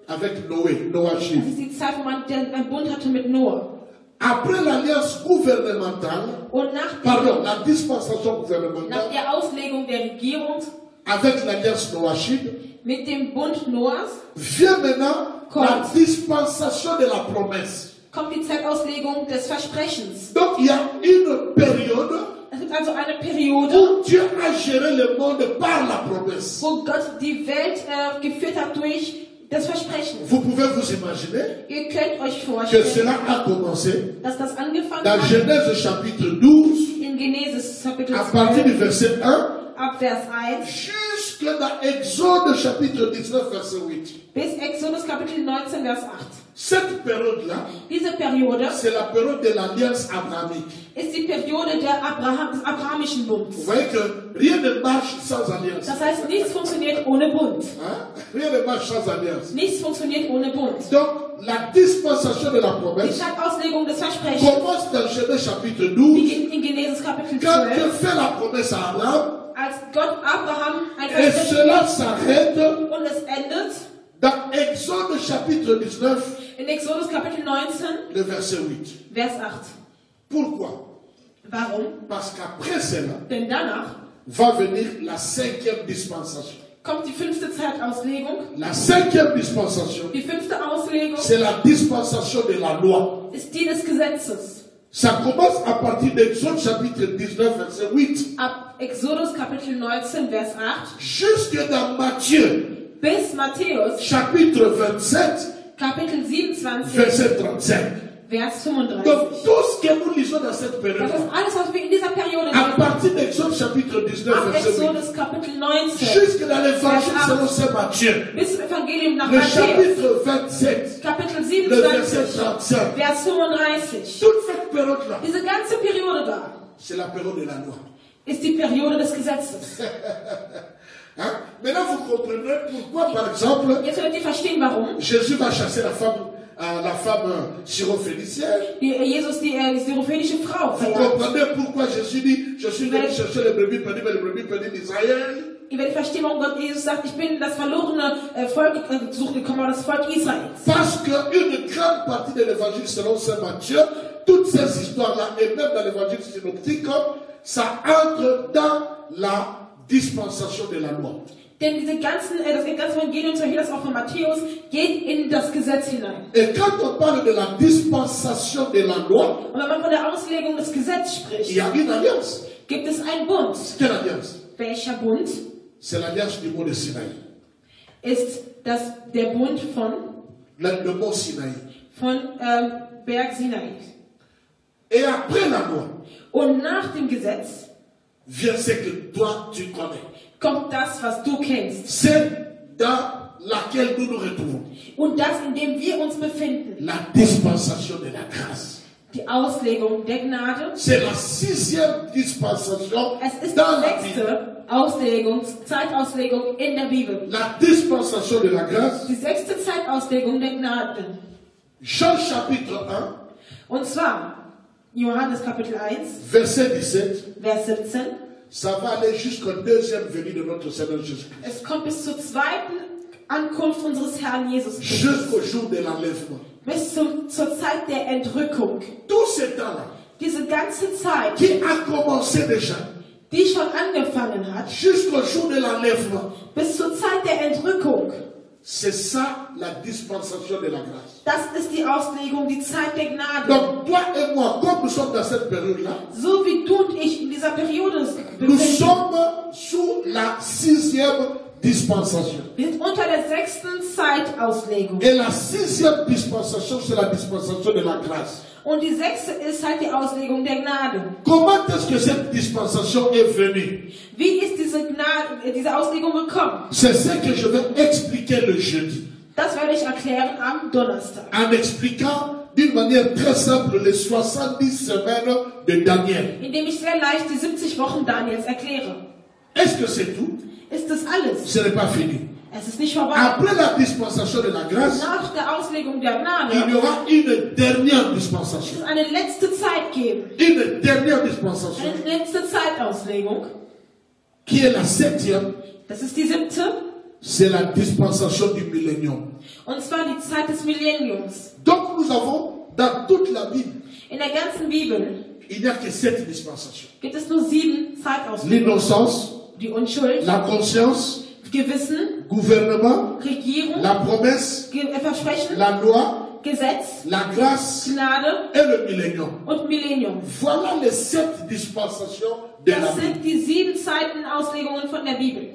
avec Noé, Das Noachim. ist die Zeit, wo man einen Bund hatte mit Noah. Après l'alliance gouvernementale, Und pardon, la dispensation nach gouvernementale, der Auslegung der Regierung avec l'alliance Noachim, mit dem Bund Noahs vient maintenant la dispensation de la promesse. kommt die Zeitauslegung des Versprechens. Donc il y a une période Es gibt also eine Periode, où Dieu a géré le monde par la promesse. wo Gott die Welt geführt hat durch das Versprechen. Vous pouvez vous imaginer Ihr könnt euch que vorstellen, cela a commencé dass das angefangen dans hat Genèse chapitre 12, in Genesis Kapitel à partir du 12, verset 1, ab Vers 1 jusque dans Exode chapitre 19, verset 8. bis Exodus Kapitel 19, Vers 8. Cette période-là, Diese Periode c'est la période de l'alliance abrahamique. ist die Periode des abrahamischen Bundes. Vous voyez que rien ne marche sans alliance. Das heißt, nichts funktioniert ohne Bund. Hein? Rien ne marche sans alliance. Nichts funktioniert ohne Bund. Donc, la dispensation de la Die promesse Zeitauslegung des Versprechens commence dans Genèse chapitre 12. beginnt in Genesis Kapitel Quand Dieu 12, fait la promesse à Abraham, als Gott Abraham ein et Versprechen cela gibt s'arrête und es endet dans Exode chapitre 19, in Exodus Kapitel 19, le verset 8. Vers 8. Pourquoi? Warum? Parce qu'après cela, Denn danach va venir la cinquième dispensation. kommt die fünfte Zeitauslegung. La cinquième dispensation, Die fünfte Auslegung c'est la dispensation de la loi. ist die des Gesetzes. Ça commence à partir d'Exode chapitre 19, verset 8, Ab Exodus Kapitel 19, Vers 8 jusque dans Matthieu bis Matthäus chapitre 27, Kapitel 27, verset 35. Vers 35. Donc tout ce que nous lisons dans cette Das période, ist alles, was wir in dieser Periode à lesen. partir d'Exode chapitre 19, Ab verset 8, Exodus Kapitel 19 jusque dans l'évangile selon saint Matthieu, bis zum Evangelium nach le Matthäus. chapitre 27, Kapitel le verset 27, 35. Vers 35. Toute cette période-là, Diese ganze Periode da c'est la période de la loi. ist die Periode des Gesetzes. Hein? Maintenant, vous comprendrez pourquoi, par exemple, Jetzt werdet ihr verstehen, warum Jésus va chasser la femme syrophénicienne. Jesus die syrophenische Frau Vous verjagt. comprenez pourquoi Jésus dit, je suis venu chercher les brebis perdues, mais les brebis perdues d'Israël. Ihr werdet verstehen, warum Gott Jesus sagt, ich bin das verlorene Volk gesucht gekommen, das Volk Israels. Parce qu'une grande partie de l'évangile selon saint Matthieu, toutes ces histoires-là, et même dans l'évangile synoptique, ça entre dans la dispensation de la loi. Denn das ganze Evangelium, so hier das auch von Matthäus, geht in das Gesetz hinein. Et quand on parle de la dispensation de la loi, Und wenn man von der Auslegung des Gesetzes spricht, il y a une alliance. gibt es einen Bund. Quelle alliance? Welcher Bund? C'est l'alliance du mont de Sinaï. Ist der Bund Le mont Sinaï. von Berg Sinai. Et après la loi, Und nach dem Gesetz vient ce que toi tu connais. kommt das, was du kennst. C'est dans laquelle nous nous retrouvons. Und das, in dem wir uns befinden. La dispensation de la grâce. Die Auslegung der Gnade. C'est la 6e dispensation Es ist dans die la Bible. 6. Zeitauslegung in der Bibel. La dispensation de la grâce. Die 6. Zeitauslegung der Gnade. Jean chapitre 1, Und zwar Johannes Kapitel 1, verset 17. Vers 17. Ça va aller jusqu'au deuxième venue de notre Seigneur Jésus-Christ. Es kommt bis zur zweiten Ankunft unseres Herrn Jesus Christus. Jusqu'au jour de l'enlèvement. Bis zur Zeit der Entrückung. Tout ce temps-là, Diese ganze Zeit, qui a commencé déjà, die schon angefangen hat, jusqu'au jour de l'enlèvement, bis zur Zeit der Entrückung, c'est ça la dispensation de la grâce. das ist die Auslegung, die Zeit der Gnade. Donc toi et moi, comme nous sommes dans cette période-là, So wie du und ich in dieser Periode nous befinden, sommes sous la 6e dispensation. wir sind unter der 6. Zeitauslegung. Et la 6e dispensation, c'est la dispensation de la grâce. Und die 6. ist halt die Auslegung der Gnade. Comment est-ce que cette dispensation est venue? Wie ist diese Auslegung gekommen? C'est ce que je vais expliquer le jeudi. Das werde ich erklären am Donnerstag. En expliquant d'une manière très simple les 70 semaines de Daniel. Indem ich sehr leicht die 70 Wochen Daniels erkläre. Est-ce que c'est tout? Ist das alles? Ce n'est pas fini. Es ist nicht vorbei. Après la dispensation de la grâce, Nach der Auslegung der il y Gnade aura une dernière wird dispensation. es eine letzte Zeit geben. Une dernière dispensation Eine letzte Zeitauslegung. qui est la 7e. Das ist die 7. C'est la dispensation du millénium. Und zwar die Zeit des Millenniums. Donc nous avons dans toute la Bible, In der ganzen Bibel il n'y a que 7 dispensations. gibt es nur 7 Zeitauslegungen. L'innocence, Die Unschuld, la conscience, Gewissen, gouvernement, Regierung, la promesse, Versprechen, la loi, Gesetz, la grâce Gnade et le millénium. und Millennium. Voilà les 7 dispensations de la Das Bible. sind die 7 Zeitenauslegungen von der Bibel.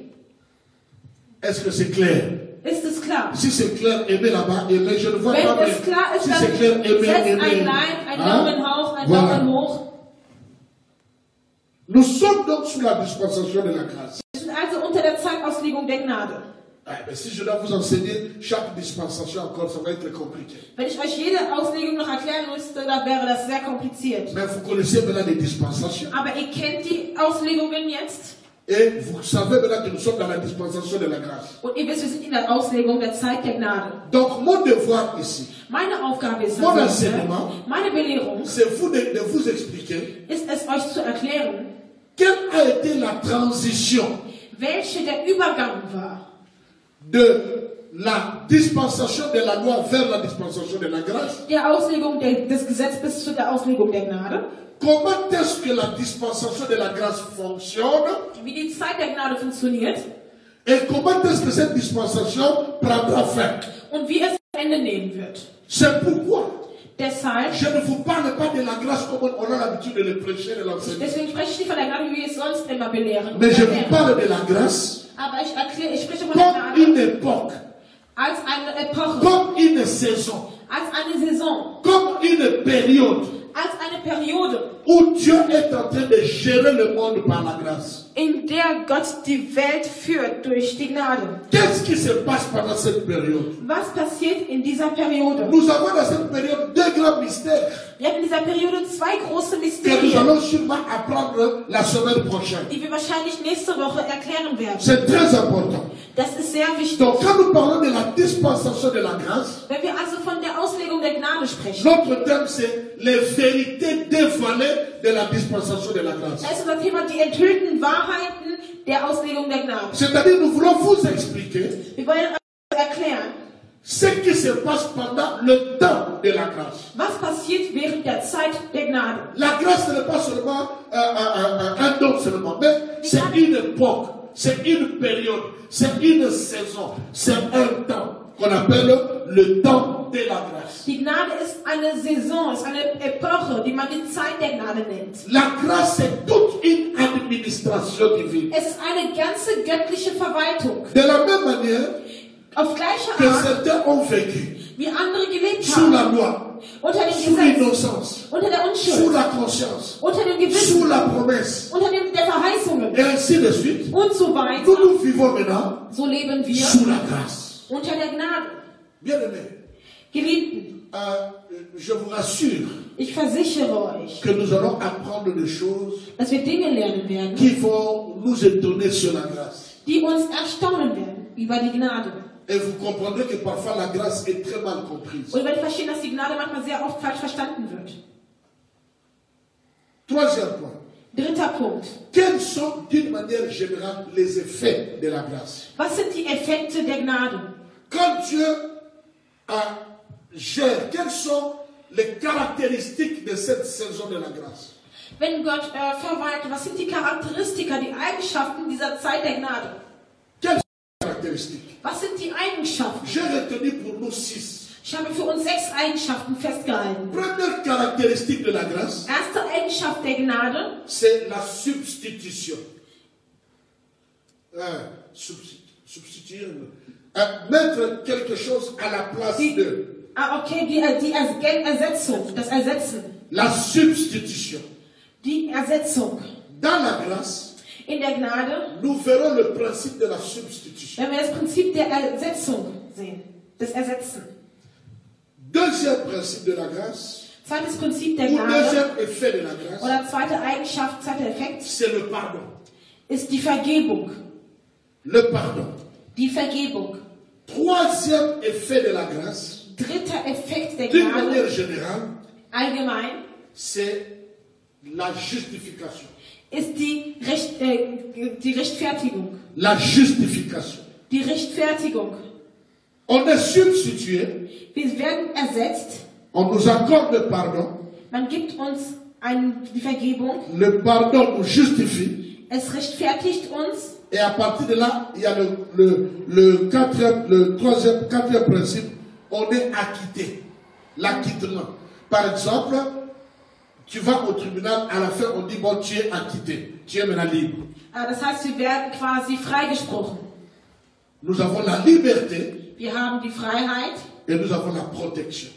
Est-ce que c'est clair? Ist es klar? Si c'est clair, aimez là-bas, aimez. Je ne vois Wenn pas, mais es klar ist, si dann c'est clair, aimez, setzt ein aimez. Like, ein Hein? Daumen hoch, ein Voilà. Daumen hoch. Nous sommes donc sous la dispensation de la grâce. Wir sind also unter der Zeitauslegung der Gnade. Ah, mais si je dois vous enseigner chaque dispensation encore, ça va être compliqué. Wenn ich euch jede Auslegung noch erklären müsste, dann wäre das sehr kompliziert. Mais vous connaissez maintenant les dispensations. Aber ihr kennt die Auslegungen jetzt. Et vous savez maintenant que nous sommes dans la dispensation de la grâce. Und ihr wisst, wir sind in der Auslegung der Zeit der Gnade. Donc mon devoir ici, Meine Aufgabe ist Mon also, enseignement, meine Belehrung c'est vous de vous expliquer ist es, euch zu erklären, quelle a été la transition welche der Übergang war de la dispensation de la loi vers la dispensation de la grâce. der Auslegung des Gesetzes bis zu der Auslegung der Gnade. Comment est-ce que la dispensation de la grâce fonctionne Wie die Zeit der Gnade funktioniert et comment est-ce que cette dispensation prendra fin. und wie es ein Ende nehmen wird. C'est pourquoi Deshalb, je ne vous parle pas de la grâce comme on a l'habitude de le prêcher et de l'enseigner. deswegen spreche ich nicht von der Gnade, wie wir es sonst immer belehren. Mais je vous parle de la grâce Aber ich spreche von der comme Gnade une époque, als eine Epoche, comme une saison, als eine Saison, comme une période als eine Periode, où Dieu est en train de gérer le monde par la grâce. in der Gott die Welt führt durch die Gnade. Qu'est-ce qui se passe pendant cette période? Was passiert in dieser Periode? Nous avons dans cette période deux grands mystères Wir haben in dieser Periode 2 große que nous Mysterien, allons sûrement apprendre la semaine prochaine. die wir wahrscheinlich nächste Woche erklären werden. C'est très important. Das ist sehr wichtig. Donc quand nous parlons de la dispensation de la grâce, Wenn wir also von der Auslegung der Gnade sprechen, notre thème c'est les vérités dévoilées de la dispensation de la grâce. da ist unser Thema die enthüllten Wahrheiten der Auslegung der Gnade. C'est-à-dire nous voulons vous expliquer Wir wollen euch erklären, ce qui se passe pendant le temps de la grâce. was passiert während der Zeit der Gnade. La grâce ce n'est pas seulement un don seulement, mais c'est une époque. c'est une période, c'est une saison, c'est un temps qu'on appelle le temps de la grâce. Die Gnade ist eine Saison, ist eine Epoche, die man die Zeit der Gnade nennt. La grâce, c'est toute une administration divine. Es ist eine ganze göttliche Verwaltung. De la même manière Auf gleiche que Art, certains ont vécu wie andere gelebt sous la haben. loi, Unter dem sous Gesetz, l'innocence, unter der sous Unschuld, la conscience, unter dem sous Gewissen, la promesse, unter der Verheißungen et ainsi de suite. und so weiter. Nous vivons maintenant So leben wir sous la grâce. unter der Gnade. Bien aimé, Geliebten, je vous rassure ich versichere euch, que nous allons apprendre des choses dass wir Dinge lernen werden, qui vont nous étonner sur la grâce. die uns erstaunen werden über die Gnade. Et vous comprendrez que parfois la grâce est très mal comprise. Und ihr werdet verstehen, dass die Gnade manchmal sehr oft falsch verstanden wird. Troisième point. Dritter Punkt. Quels sont d'une manière générale les effets de la grâce? Was sind die Effekte der Gnade? Quand Dieu gère, quelles sont les caractéristiques de cette saison de la grâce? Wenn Gott verwaltet, was sind die Charakteristika, die Eigenschaften dieser Zeit der Gnade? Quelles sont les caractéristiques? Was sind die Eigenschaften? J'ai retenu pour nous 6. Ich habe für uns 6 Eigenschaften festgehalten. Première caractéristique de la grâce, Erste Eigenschaft der Gnade c'est la substitution. Substituer. Mettre quelque chose à la place de. okay, die Ersetzung, das Ersetzen. La substitution. Die Ersetzung. Dans la grâce, In der Gnade, nous verrons le principe de la substitution. wenn wir das Prinzip der Ersetzung sehen, des Ersetzen. Deuxième principe de la grâce, Zweites Prinzip der ou Gnade, deuxième effet de la grâce, oder zweite Eigenschaft, zweiter Effekt, c'est le pardon. ist die Vergebung. Le pardon. Die Vergebung. Troisième effet de la grâce, Dritter Effekt der d'une manière Gnade, générale, allgemein, c'est la justification. ist die Rechtfertigung. La justification. Die Rechtfertigung. On est substitué, Wir werden ersetzt. on nous accorde le pardon, Man gibt uns die Vergebung. le pardon nous justifie, Es rechtfertigt uns. et à partir de là, il y a le quatrième principe, on est acquitté. L'acquittement. Par exemple, tu vas au tribunal, à la fin on dit, bon, tu es acquitté, tu es maintenant libre. Das heißt, wir werden quasi freigesprochen. Nous avons la liberté Wir haben die Freiheit et nous avons la protection.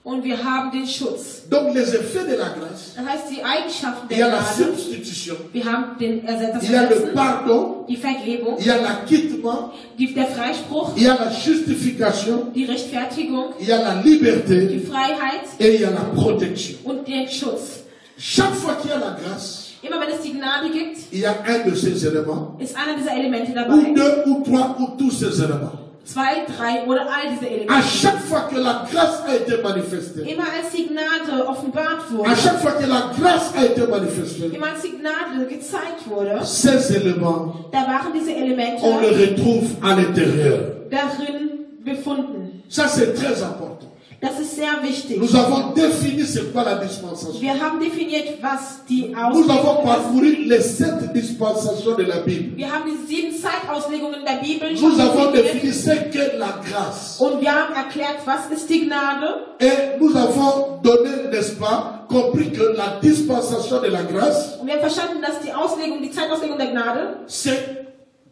und wir haben den Schutz. Donc les effets de la grâce, Das heißt, die Eigenschaften il y a der la Gnade, substitution, wir haben das il y a le Ersetzen, pardon, die Vergebung, il y a l'acquittement, der Freispruch, il y a la justification, die Rechtfertigung, il y a la die liberté Freiheit et il y a la protection. und den Schutz. Chaque fois qu'il y a la grâce, Immer wenn es die Gnade gibt, il y a un de ces éléments, ist einer dieser Elemente ou dabei. deux, ou trois, ou tous ces éléments. 2, 3 oder all diese À Elemente. chaque fois que la grâce a été manifestée, Immer als die Gnade offenbart wurde, à chaque fois que la grâce a été manifestée, immer als die Gnade gezeigt wurde, ces éléments, da waren diese Elemente on les retrouve à l'intérieur. darin befunden. Ça, c'est très important. Das ist sehr wichtig. Nous avons défini c'est quoi la dispensation. Wir haben definiert, was die Nous avons Auslegung ist. parcouru les 7 dispensations de la Bible. Wir haben die 7 Zeitauslegungen der Bibel Nous schon avons definiert. défini ce qu'est la grâce. Und wir haben erklärt, was ist die Gnade. Et nous avons donné, n'est-ce pas, compris que la dispensation de la grâce, Und wir haben verstanden, dass die Auslegung, die Zeitauslegung der Gnade, c'est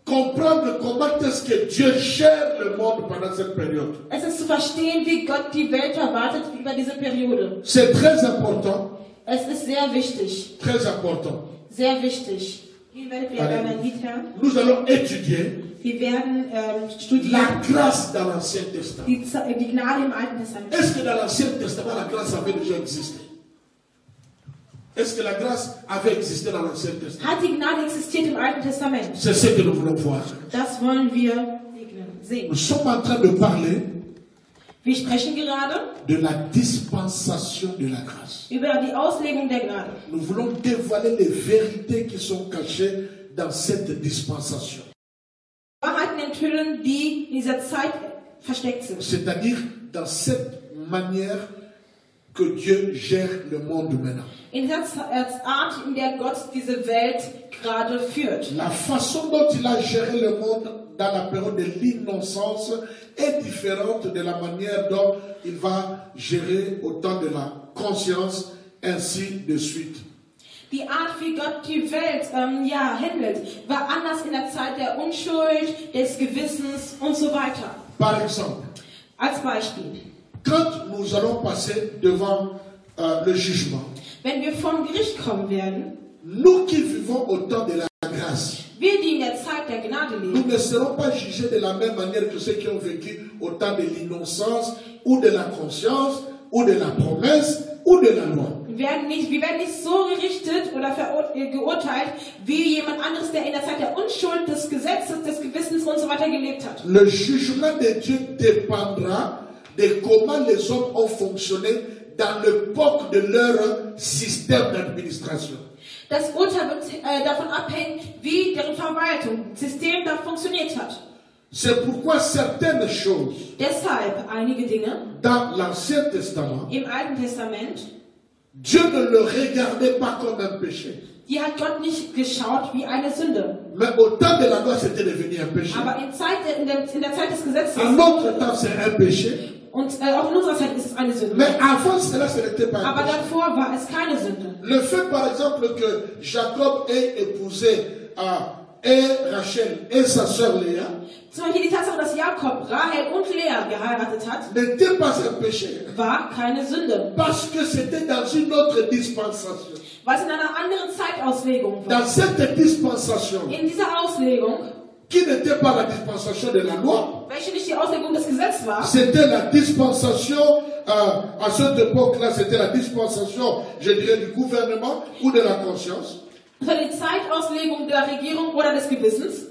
comprendre comment est-ce que Dieu gère le monde pendant cette période. es ist zu verstehen, wie Gott die Welt verwaltet über diese Periode. C'est très important, Es ist sehr wichtig. très important. Sehr wichtig. Ihr werdet wir Allez. ein Lied hören. Nous allons étudier Wir werden la studieren grâce dans l'Ancien Testament. die Gnade im Alten Testament. Est-ce que dans l'Ancien Testament, la grâce avait déjà existé? Est-ce que la grâce avait existé dans l'Ancien Testament? Hat die Gnade existiert im Alten Testament? C'est ce que nous voulons voir. Das wollen wir sehen. Nous sommes en train de parler Wir sprechen gerade de la dispensation de la grâce. über die Auslegung der Gnade. Nous voulons dévoiler les vérités qui sont cachées dans cette dispensation. Wahrheiten enthüllen, die in dieser Zeit versteckt sind. C'est-à-dire dans cette manière que Dieu gère le monde maintenant. In der Art, in der Gott diese Welt gerade führt. La façon dont il a géré le monde dans la période de l'innocence est différente de la manière dont il va gérer au temps de la conscience, ainsi de suite. Die Art, wie Gott die Welt handelt, war anders in der Zeit der Unschuld, des Gewissens und so weiter. Par exemple, Als Beispiel. quand nous allons passer devant le jugement, Wenn wir vom Gericht kommen werden, nous qui vivons au temps de la grâce, wir, die in der Zeit der Gnade nous leben, ne serons pas jugés de la même manière que ceux qui ont vécu au temps de l'innocence ou de la conscience ou de la promesse ou de la loi. wir werden nicht so gerichtet oder geurteilt, wie jemand anderes, der in der Zeit der Unschuld, des Gesetzes, des Gewissens und so weiter gelebt hat. Le jugement de Dieu dépendra de comment les hommes ont fonctionné dans l'époque de leur système d'administration. Das Urteil wird davon abhängen, wie deren Verwaltung, System da funktioniert hat. C'est pourquoi certaines choses Deshalb einige Dinge dans l'Ancien Testament, im Alten Testament, Dieu ne le regardait pas comme un péché. die hat Gott nicht geschaut wie eine Sünde. Mais au temps de la loi, c'était devenu un péché. Aber in der Zeit des Gesetzes À notre temps, c'est un péché. und auch in unserer Zeit ist es eine Sünde. Mais avant cela, ce n'était pas un Aber péché. davor war es keine Sünde. Le fait, par exemple, que Jacob ait épousé et Rachel et sa sœur Léa Zum Beispiel die Tatsache, dass Jakob Rahel und Lea geheiratet hat, n'était pas un péché. war keine Sünde. Parce que c'était dans une autre dispensation. Weil es in einer anderen Zeitauslegung war. Dans cette dispensation, In dieser Auslegung, qui n'était pas la dispensation de la loi, welche nicht die Auslegung des Gesetzes war, c'était la dispensation, à cette époque-là, c'était la dispensation, je dirais, du gouvernement ou de la conscience. das war die Zeitauslegung der Regierung oder des Gewissens.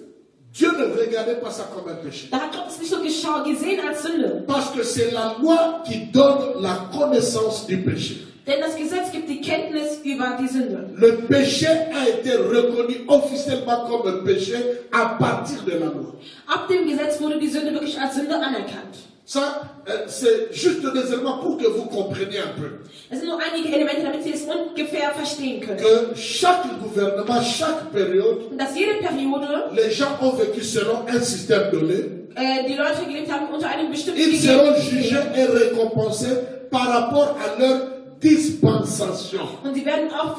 Dieu ne regardait pas ça comme un péché. Da hat Gott es nicht so gesehen als Sünde. Parce que c'est la loi qui donne la connaissance du péché. Denn das Gesetz gibt die Kenntnis über die Sünde. Le péché a été reconnu officiellement comme un péché à partir de la loi. Ab dem Gesetz wurde die Sünde wirklich als Sünde anerkannt. Ça, c'est juste des éléments pour que vous compreniez un peu. Es sind nur einige Elemente, damit Sie es ungefähr verstehen können. Que chaque gouvernement, chaque période, Und dass jede Periode les gens ont vécu selon un système donné. die Leute gelebt haben unter einem bestimmten Ils seront jugés et récompensés par rapport à leur dispensation. Und sie werden auch,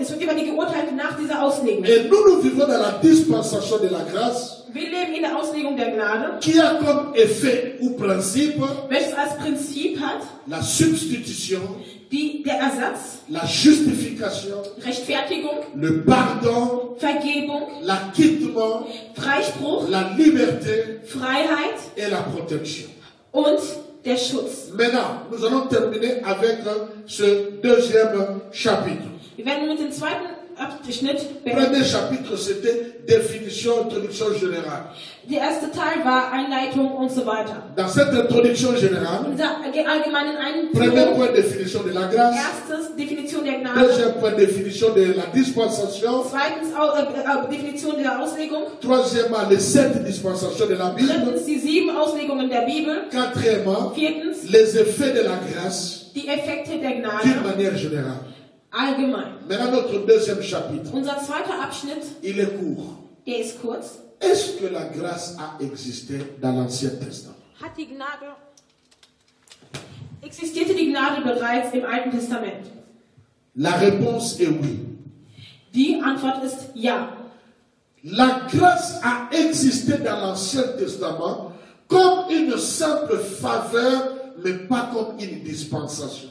es wird über die geurteilt nach dieser Auslegung. Et nous vivons dans la dispensation de la grâce, Wir leben in der Auslegung der Gnade, qui a comme effet ou principe welches als Prinzip hat, la substitution, der Ersatz, la justification, Rechtfertigung, le pardon, Vergebung, l'acquittement, Freispruch, la liberté Freiheit et la protection. und der Schutz. Maintenant, nous allons terminer avec ce deuxième chapitre. Wir werden mit dem zweiten Abschnitt Le beenden. premier chapitre, c'était définition, introduction générale. Der erste Teil war Einleitung und so weiter. Dans cette introduction générale, In dieser allgemeinen premier Einführung, point, définition de la grâce. erstes Definition der Gnade, Deuxième point, définition de la dispensation. zweitens Definition der Auslegung, Troisièmement, les 7 dispensations de la Bible. drittens die 7 Auslegungen der Bibel, Quatrièmement, viertens les effets de la grâce die Effekte der d'une Gnade manière générale. allgemein. Maintenant, notre deuxième chapitre, Unser zweiter Abschnitt, il est court. der ist kurz. Est-ce que la grâce a existé dans l'Ancien Testament? Hat die Gnade, existierte die Gnade bereits im Alten Testament? La réponse est oui. Die Antwort ist ja. La grâce a existé dans l'Ancien Testament comme une simple faveur, mais pas comme une dispensation.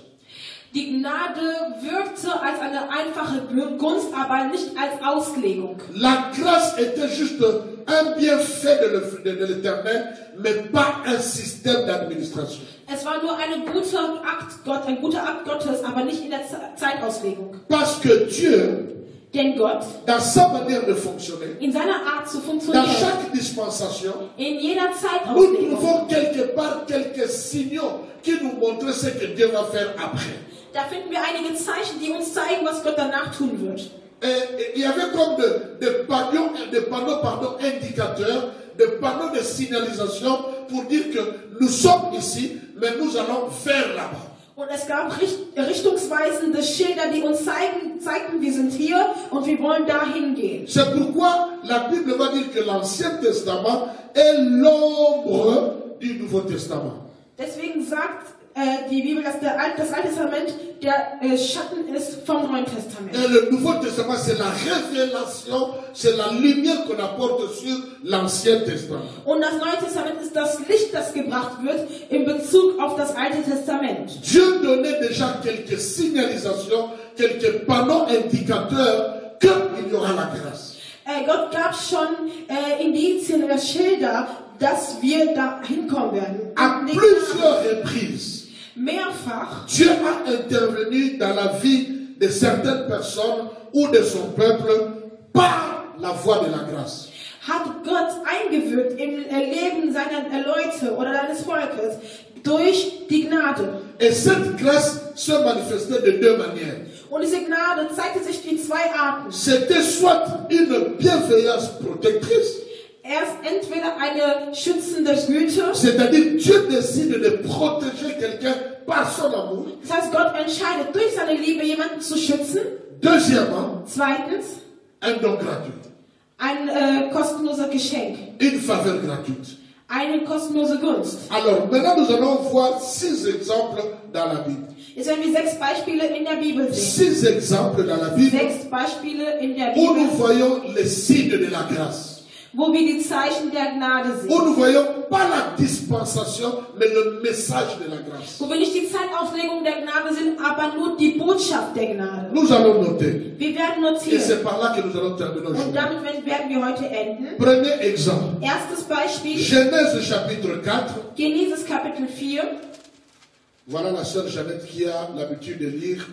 Die Gnade wirkte als eine einfache Gunst, aber nicht als Auslegung. La grâce était juste un bienfait de l'Éternel, mais pas un système d'administration. Es war nur ein guter Akt Gottes, aber nicht in der Zeitauslegung. Parce que Dieu, Denn Gott, dans sa manière de fonctionner, in seiner Art zu dans funktionieren, chaque dispensation, in jeder nous Zeitauslegung, trouvons quelque part quelques signaux qui nous montrent ce que Dieu va faire après. da finden wir einige Zeichen, die uns zeigen, was Gott danach tun wird. Et il y avait comme des panneaux indicateurs, des panneaux de signalisation pour dire que nous sommes ici, mais nous allons vers là-bas. Und es gab richtungsweisende Schilder, die uns zeigten, wir sind hier und wir wollen dahin gehen. C'est pourquoi la Bible va dire que l'Ancien Testament est l'ombre du Nouveau Testament. Deswegen sagt die Bibel, dass das Alte Testament der Schatten ist vom Neuen Testament. Et le Nouveau Testament, c'est la révélation, c'est la lumière qu'on apporte sur l'Ancien Testament. Und das Neue Testament ist das Licht, das gebracht wird in Bezug auf das Alte Testament. Dieu donnait déjà quelques signalisations, quelques panneaux indicateurs qu'il y aura la grâce. Gott gab schon Indizien oder Schilder, dass wir da hinkommen werden. À plusieurs reprises, Mehrfach Dieu a intervenu dans la vie de certaines personnes ou de son peuple par la voie de la grâce. hat Gott eingewirkt im Leben seiner Leute oder seines Volkes durch die Gnade. Et cette grâce se manifestait de deux manières. Und diese Gnade zeigte sich in zwei Arten. C'était soit une bienveillance protectrice, Erst entweder eine schützende Güte, c'est-à-dire Dieu décide de protéger quelqu'un par son amour. das heißt, Gott entscheidet durch seine Liebe jemanden zu schützen. Deuxièmement, Zweitens, un don gratuit, ein kostenloses Geschenk, une faveur gratuite. eine kostenlose Gunst. Alors, maintenant, nous allons voir 6 exemples dans la Bible. Jetzt werden wir 6 Beispiele in der Bibel sehen. 6 exemples dans la Bible 6 Beispiele in der où nous Bibel, voyons les signes de la grâce. wo wir die Zeichen der Gnade Où sehen. nous voyons pas la dispensation, mais le message de la grâce. Wo wir nicht die Zeitauflegung der Gnade sind, aber nur die Botschaft der Gnade. Nous allons noter. Wir werden Et notieren. c'est par là que nous allons terminer Und aujourd'hui. damit werden wir heute enden. Premier exemple. Erstes Beispiel, Genèse chapitre 4. Genesis Kapitel 4. Voilà la sœur Jeannette qui a l'habitude de lire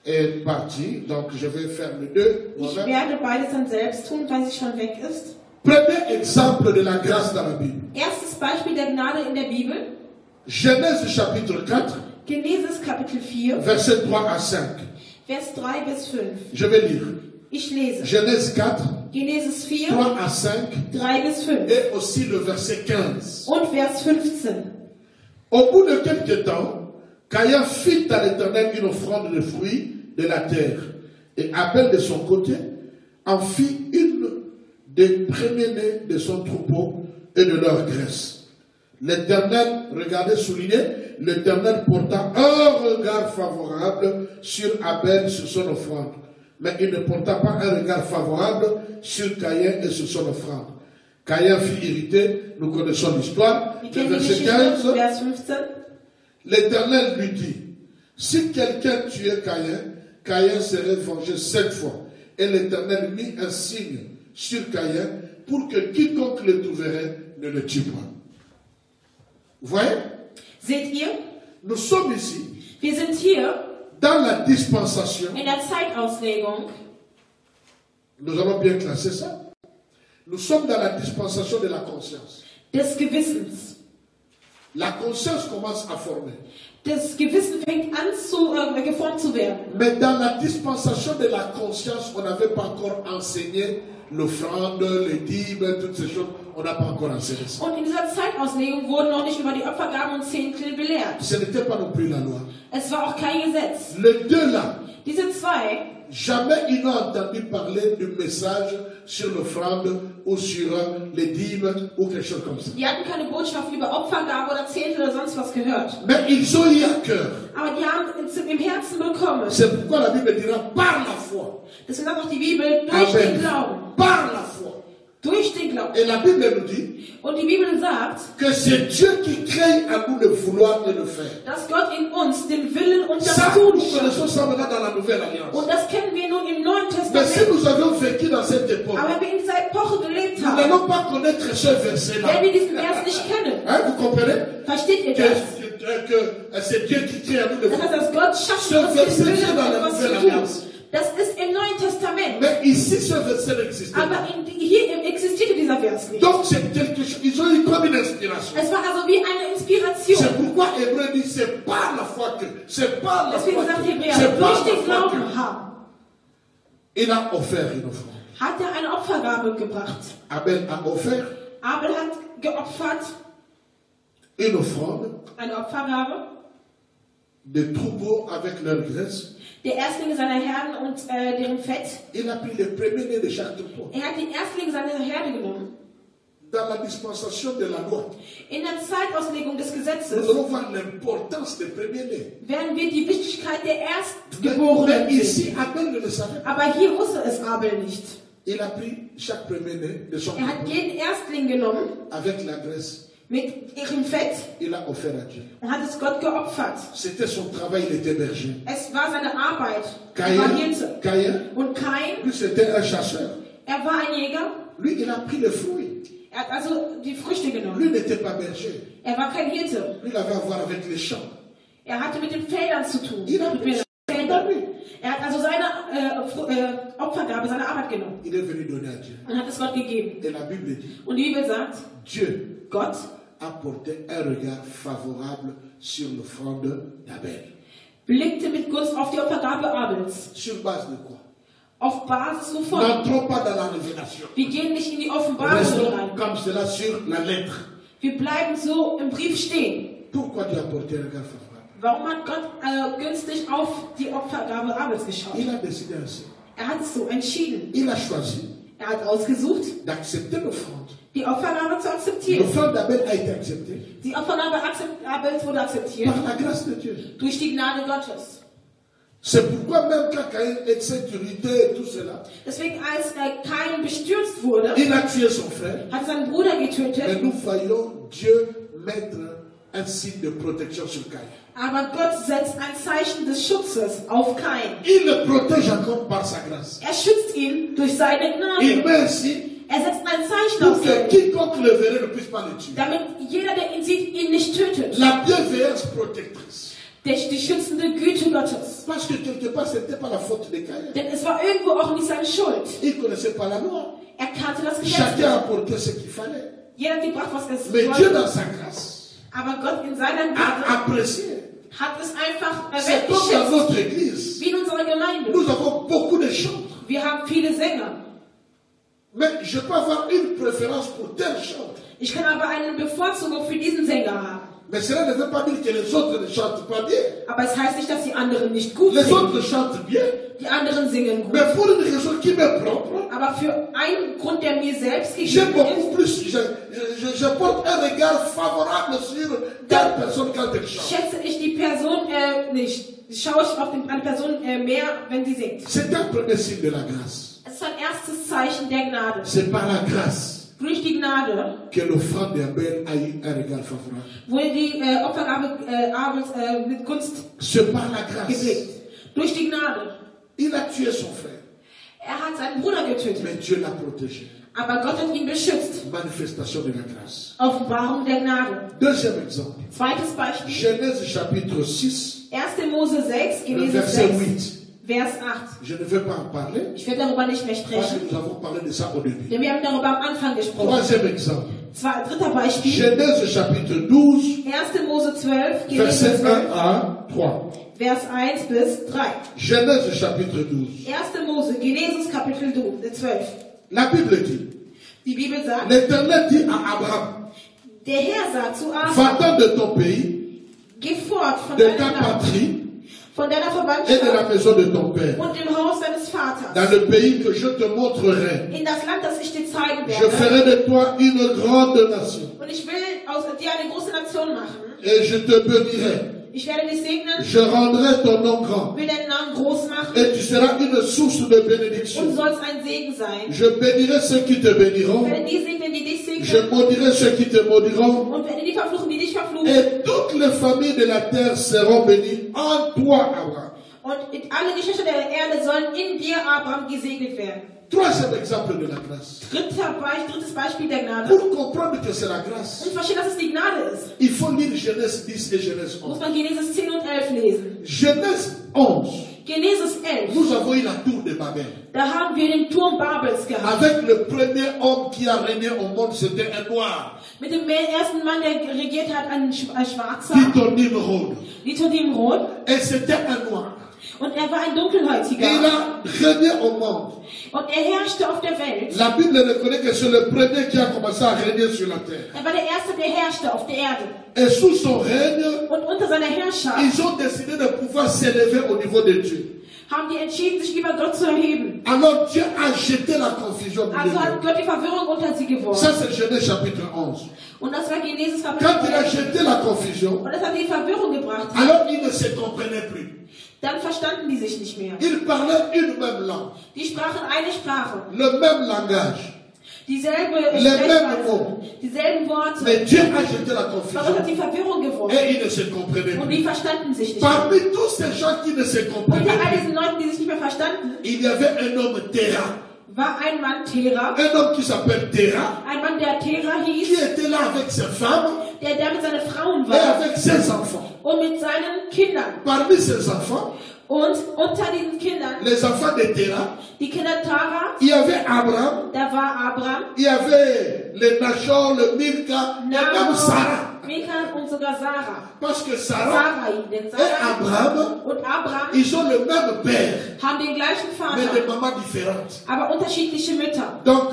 est partie. Donc je vais faire les deux. Ich moi-même. werde beides dann selbst tun, weil sie schon weg ist. Premier exemple de la grâce dans la Bible. Erstes Beispiel der Gnade in der Bibel. Genèse chapitre 4, Genesis Kapitel 4, versets 3 à 5. Vers 3 bis 5. Je vais lire. Ich lese. Genèse 4, Genesis 4, 3 à 5 3 bis 5. et aussi le verset 15. Und Vers 15. Au bout de quelque temps, Caïn fit à l'Éternel une offrande de fruits de la terre. Et Abel de son côté en fit une des premiers-nés de son troupeau et de leur graisse. L'Éternel, regardez, souligné, l'Éternel porta un regard favorable sur Abel, sur son offrande. Mais il ne porta pas un regard favorable sur Caïn et sur son offrande. Caïn fut irrité, nous connaissons l'histoire. Wir Le kennen die verset Geschichte, 15, Vers 15. l'Éternel lui dit, si quelqu'un tuait Caïn, Caïn serait vengé 7 fois. Et l'Éternel mit un signe sur Caïn pour que quiconque le trouverait ne le tue pas. Vous voyez? Seht ihr? Nous sommes ici Wir sind hier dans la dispensation. in der Zeitauslegung. Nous allons bien classer ça. Nous sommes dans la dispensation de la conscience. Des Gewissens. La conscience commence à former. Das Gewissen fängt an geformt zu werden. Mais dans la dispensation de la conscience, on n'avait pas encore enseigné l'offrande, les dîmes, toutes ces choses. On n'a pas encore enseigné ça. Und in dieser Zeitauslegung wurden noch nicht über die Opfergaben und Zehntel belehrt. Ce n'était pas non plus la loi. Es war auch kein Gesetz. Les deux là, Diese zwei, jamais ils n'ont entendu parler du message sur l'offrande ou sur les dîmes ou quelque chose comme ça. die hatten keine Botschaft über Opfergabe oder Zehntel oder sonst was gehört. Mais ils ont eu à cœur. Aber die haben im Herzen bekommen. C'est pourquoi la Bible dira par la foi. Deswegen sagt auch die Bibel, durch den Amen. Glauben. Par la foi. Durch den Glauben. Et la Bible nous dit Und die Bibel sagt, que c'est Dieu qui crée à nous de vouloir et de faire. dass Gott in uns den Willen und das Ça, Tun nous schafft. connaissons ça maintenant dans la Nouvelle Alliance. Und das kennen wir nun im Neuen Mais si Testament. nous avions vécu dans cette époque, Aber wenn wir in dieser Epoche gelebt nous haben, n'allons pas connaître ce verset-là. werden wir diesen Vers nicht kennen. Hein, vous comprenez? Versteht ihr Que, das? c'est Dieu qui crée à nous de Das heißt, vouloir. dass Gott schafft, Ce uns verset den c'est Willen dans und la etwas Nouvelle zu tun. Alliance. Das ist im Neuen Testament. Mais ici, ce verset n'existe pas. Aber hier existierte dieser Vers nicht. Donc, c'est quelque chose. Ils ont eu comme une inspiration. Es war also wie eine Inspiration. C'est pourquoi Hébreu dit c'est par la foi que. C'est par la Deswegen foi sagt que. Hebräer, C'est par durch den la foi Glauben que. haben, Il a offert une offrande. hat er eine Opfergabe gebracht. Abel a offert Abel hat geopfert, une offrande eine Opfergabe, des troupeaux avec leur graisse. Der Erstlinge seiner Herden und deren Fett. Il a pris les premiers-nés de chaque troupeau. Er hat die Erstlinge seiner Herde genommen. Dans la dispensation de la loi, In der Zeitauslegung des Gesetzes nous allons voir l'importance des premiers-nés. werden wir die Wichtigkeit der Mais Erstgeborenen sehen. ici, Abel ne le savait pas. Aber hier wusste es Abel nicht. Il a pris chaque premier-né de son Er hat troupeau jeden Erstling genommen avec la graisse. mit ihrem Fett Il a offert à Dieu. und hat es Gott geopfert. C'était son travail, il était berger. Es war seine Arbeit. Er war Hirte. Caïn, Und Kain, lui c'était un chasseur. er war ein Jäger. Lui, il a pris les fruits. Er hat also die Früchte genommen. Lui n'était pas berger. Er war kein Hirte. Lui, il avait à voir avec les champs. Er hatte mit den Feldern zu tun. Il a Mit pris den son Feldern. lui. Er hat also seine Opfergabe, seine Arbeit genommen Il est venu donner à Dieu. und hat es Gott gegeben. Et la Bible dit, Und die Bibel sagt, Dieu Gott a porté un regard favorable sur l'offrande d'Abel. blickte mit Gunst auf die Opfergabe Abels. Sur base de quoi? Auf Basis wovon? N'entrons pas dans la révélation. Wir gehen nicht in die Offenbarung Restons rein. comme cela sur la lettre. Wir bleiben so im Brief stehen. Pourquoi Dieu a porté un regard favorable? Warum hat Gott günstig auf die Opfergabe Abels geschaut? Il a décidé ainsi. Er hat es so entschieden. Il a choisi Er hat ausgesucht, d'accepter l'offrande. die Opfergabe zu akzeptieren. L'offrande d'Abel a été acceptée Die Opfergabe Abels wurde akzeptiert par la grâce de Dieu. durch die Gnade Gottes. C'est pourquoi même quand Caïn est sécurité et tout cela, Deswegen, als Kain bestürzt wurde, il a tué son frère. hat er seinen Bruder Mais getötet. nous voyons Dieu mettre un signe de protection sur Caïn. Aber Gott setzt ein Zeichen des Schutzes auf Kain. Il le protège encore par sa grâce. Er schützt ihn durch seine Il Gnade. met ainsi Er setzt ein Zeichen pour auf que ihn, quiconque le verrait ne puisse pas le tuer. damit jeder, der ihn sieht, ihn nicht tötet. La bienveillance protectrice. Die schützende Güte Gottes. Parce que quelque part, ce n'était pas la faute de Caïn. Denn es war irgendwo auch nicht seine Schuld. Il ne connaissait pas la loi. Er kannte das Gesetz Chacun nicht. a apporté ce qu'il fallait. Jeder hat gebracht, was er Mais Dieu, wollte. dans sa grâce, Aber Gott in seiner a Gnade apprécié. hat es einfach C'est comme dans wertgeschätzt. notre église. Wie in unserer Gemeinde. Nous avons beaucoup de chantres. Wir haben viele Sänger. Mais je peux avoir une préférence pour tel chantre. Ich kann aber eine Bevorzugung für diesen Sänger haben. Mais cela ne veut pas dire que les autres ne chantent pas bien. Aber es heißt nicht, dass die anderen nicht gut Les singen. autres chantent bien. Die anderen singen gut. Mais pour une raison qui m'est propre, Aber für einen Grund, der mir selbst j'ai gegeben beaucoup ist, plus, je porte un regard favorable sur telle personne quand elle chante. schätze ich die Person nicht. Schaue ich auf eine Person mehr, wenn sie singt. C'est un premier signe de la grâce. Es ist ein erstes Zeichen der Gnade. C'est par la grâce Durch die Gnade que l'offrande d'Abel a eu un regard favorable. wurde die Opfergabe Abels mit Gunst C'est par la grâce. geblickt. Durch die Gnade. Il a tué son frère, Er hat seinen Bruder getötet. mais Dieu l'a protégé. Aber Gott hat ihn beschützt. Manifestation de la grâce. Offenbarung der Gnade. Deuxième exemple. Zweites Beispiel. Genèse chapitre 6, 1. Mose 6, le Genesis verset 6, 8. Vers 8. Je ne vais pas en parler Ich werde darüber nicht mehr parce sprechen, que nous avons parlé de ça au début. denn wir haben darüber am Anfang gesprochen. Troisième exemple. Dritter Beispiel. Genèse chapitre 12, 1. Mose 12, verset Genesis 1 12, à 3. Vers 1 bis 3. Genèse chapitre 12. 1. Mose, Genesis Kapitel 12. La Bible dit, Die Bibel sagt, l'Éternel dit à Abraham, der Herr sagt zu Abraham, va-t'en de ton pays, geh fort von de deinem ta Land, patrie von deiner et de la Verwandtschaft maison de ton père, und dem Haus deines Vaters, dans le pays que je te montrerai. in das Land, das ich dir zeigen Je werde. ferai de toi une grande nation Und ich will aus dir eine große Nation machen. et je te bénirai. Ich werde dich segnen, Je rendrai ton nom grand will deinen Namen groß machen et tu seras une source de und bénédiction. sollst ein Segen sein. Je bénirai ceux qui te Ich béniront, werde die segnen, die dich je segnen maudirai ceux qui te maudiront, und werde die verfluchen, die dich verfluchen. et toutes les familles de la terre seront bénies en toi, Abraham. Und alle Geschlechter der Erde sollen in dir, Abraham, gesegnet werden. Troisième exemple de la grâce. Drittes Beispiel der Gnade. Pour comprendre que c'est la grâce, Und verstehen, dass es die Gnade ist, il faut lire Genèse 10 et Genèse muss 11. man Genesis 10 und 11 lesen. Genèse 11, Genesis 11, nous avons eu la tour de Babel. da haben wir den Turm Babels gehabt. Avec le premier homme qui a régné au monde, c'était un noir, Mit dem ersten Mann, der regiert hat, ein Schwarzer, Tito Nimrod. Nithodim Rot. Et c'était un noir. Und er war ein Et Dunkelhäutiger. il a régné au monde. Und herrschte auf der Welt. La Bible reconnaît que c'est le premier qui a commencé à régner sur la terre. War der Erste, der herrschte auf der Erde. Et sous son règne, Und unter seiner Herrschaft ils ont décidé de pouvoir s'élever au niveau de Dieu. haben die entschieden, sich über Gott zu erheben. Alors Dieu a jeté la confusion au milieu Also hat d'eux. Gott die Verwirrung unter sie geworfen. Ça c'est Genèse chapitre 11. Und das war Genesis Kapitel Quand il a 11. jeté la confusion, Und das hat die Verwirrung gebracht. alors ils ne se comprenaient plus. Dann verstanden die sich nicht mehr. Ils parlaient une même langue, Die sprachen eine Sprache. le même langage. Dieselbe Les mêmes Sprechweise, mots. dieselben Worte. Mais Dieu a jeté la Aber Gott confusion hat die Verwirrung geworfen. et ils ne se comprenaient Und plus. die verstanden sich nicht mehr. Parmi tous ces gens qui ne se comprenaient Unter all plus, diesen Leuten, die sich nicht mehr verstanden, il y avait un homme Terah, war ein Mann Terah. un homme qui s'appelle Terah, Ein Mann, der Terah qui hieß, était là avec ses femmes der mit seinen Frauen et war avec ses enfants. und mit seinen Kindern. Parmi ses enfants, Und unter diesen Kindern, les enfants de Terah, die Kinder Tara, il y avait Abraham, da war Abraham, il y avait le Nachor, le Milka, et même Sarah. Mika und sogar Sarah. Parce que Sarah Sarai, denn et Sarah Abraham, und Abraham ils ont le même père, haben den gleichen mais de Vater, mamans différentes. aber unterschiedliche Mütter. Donc,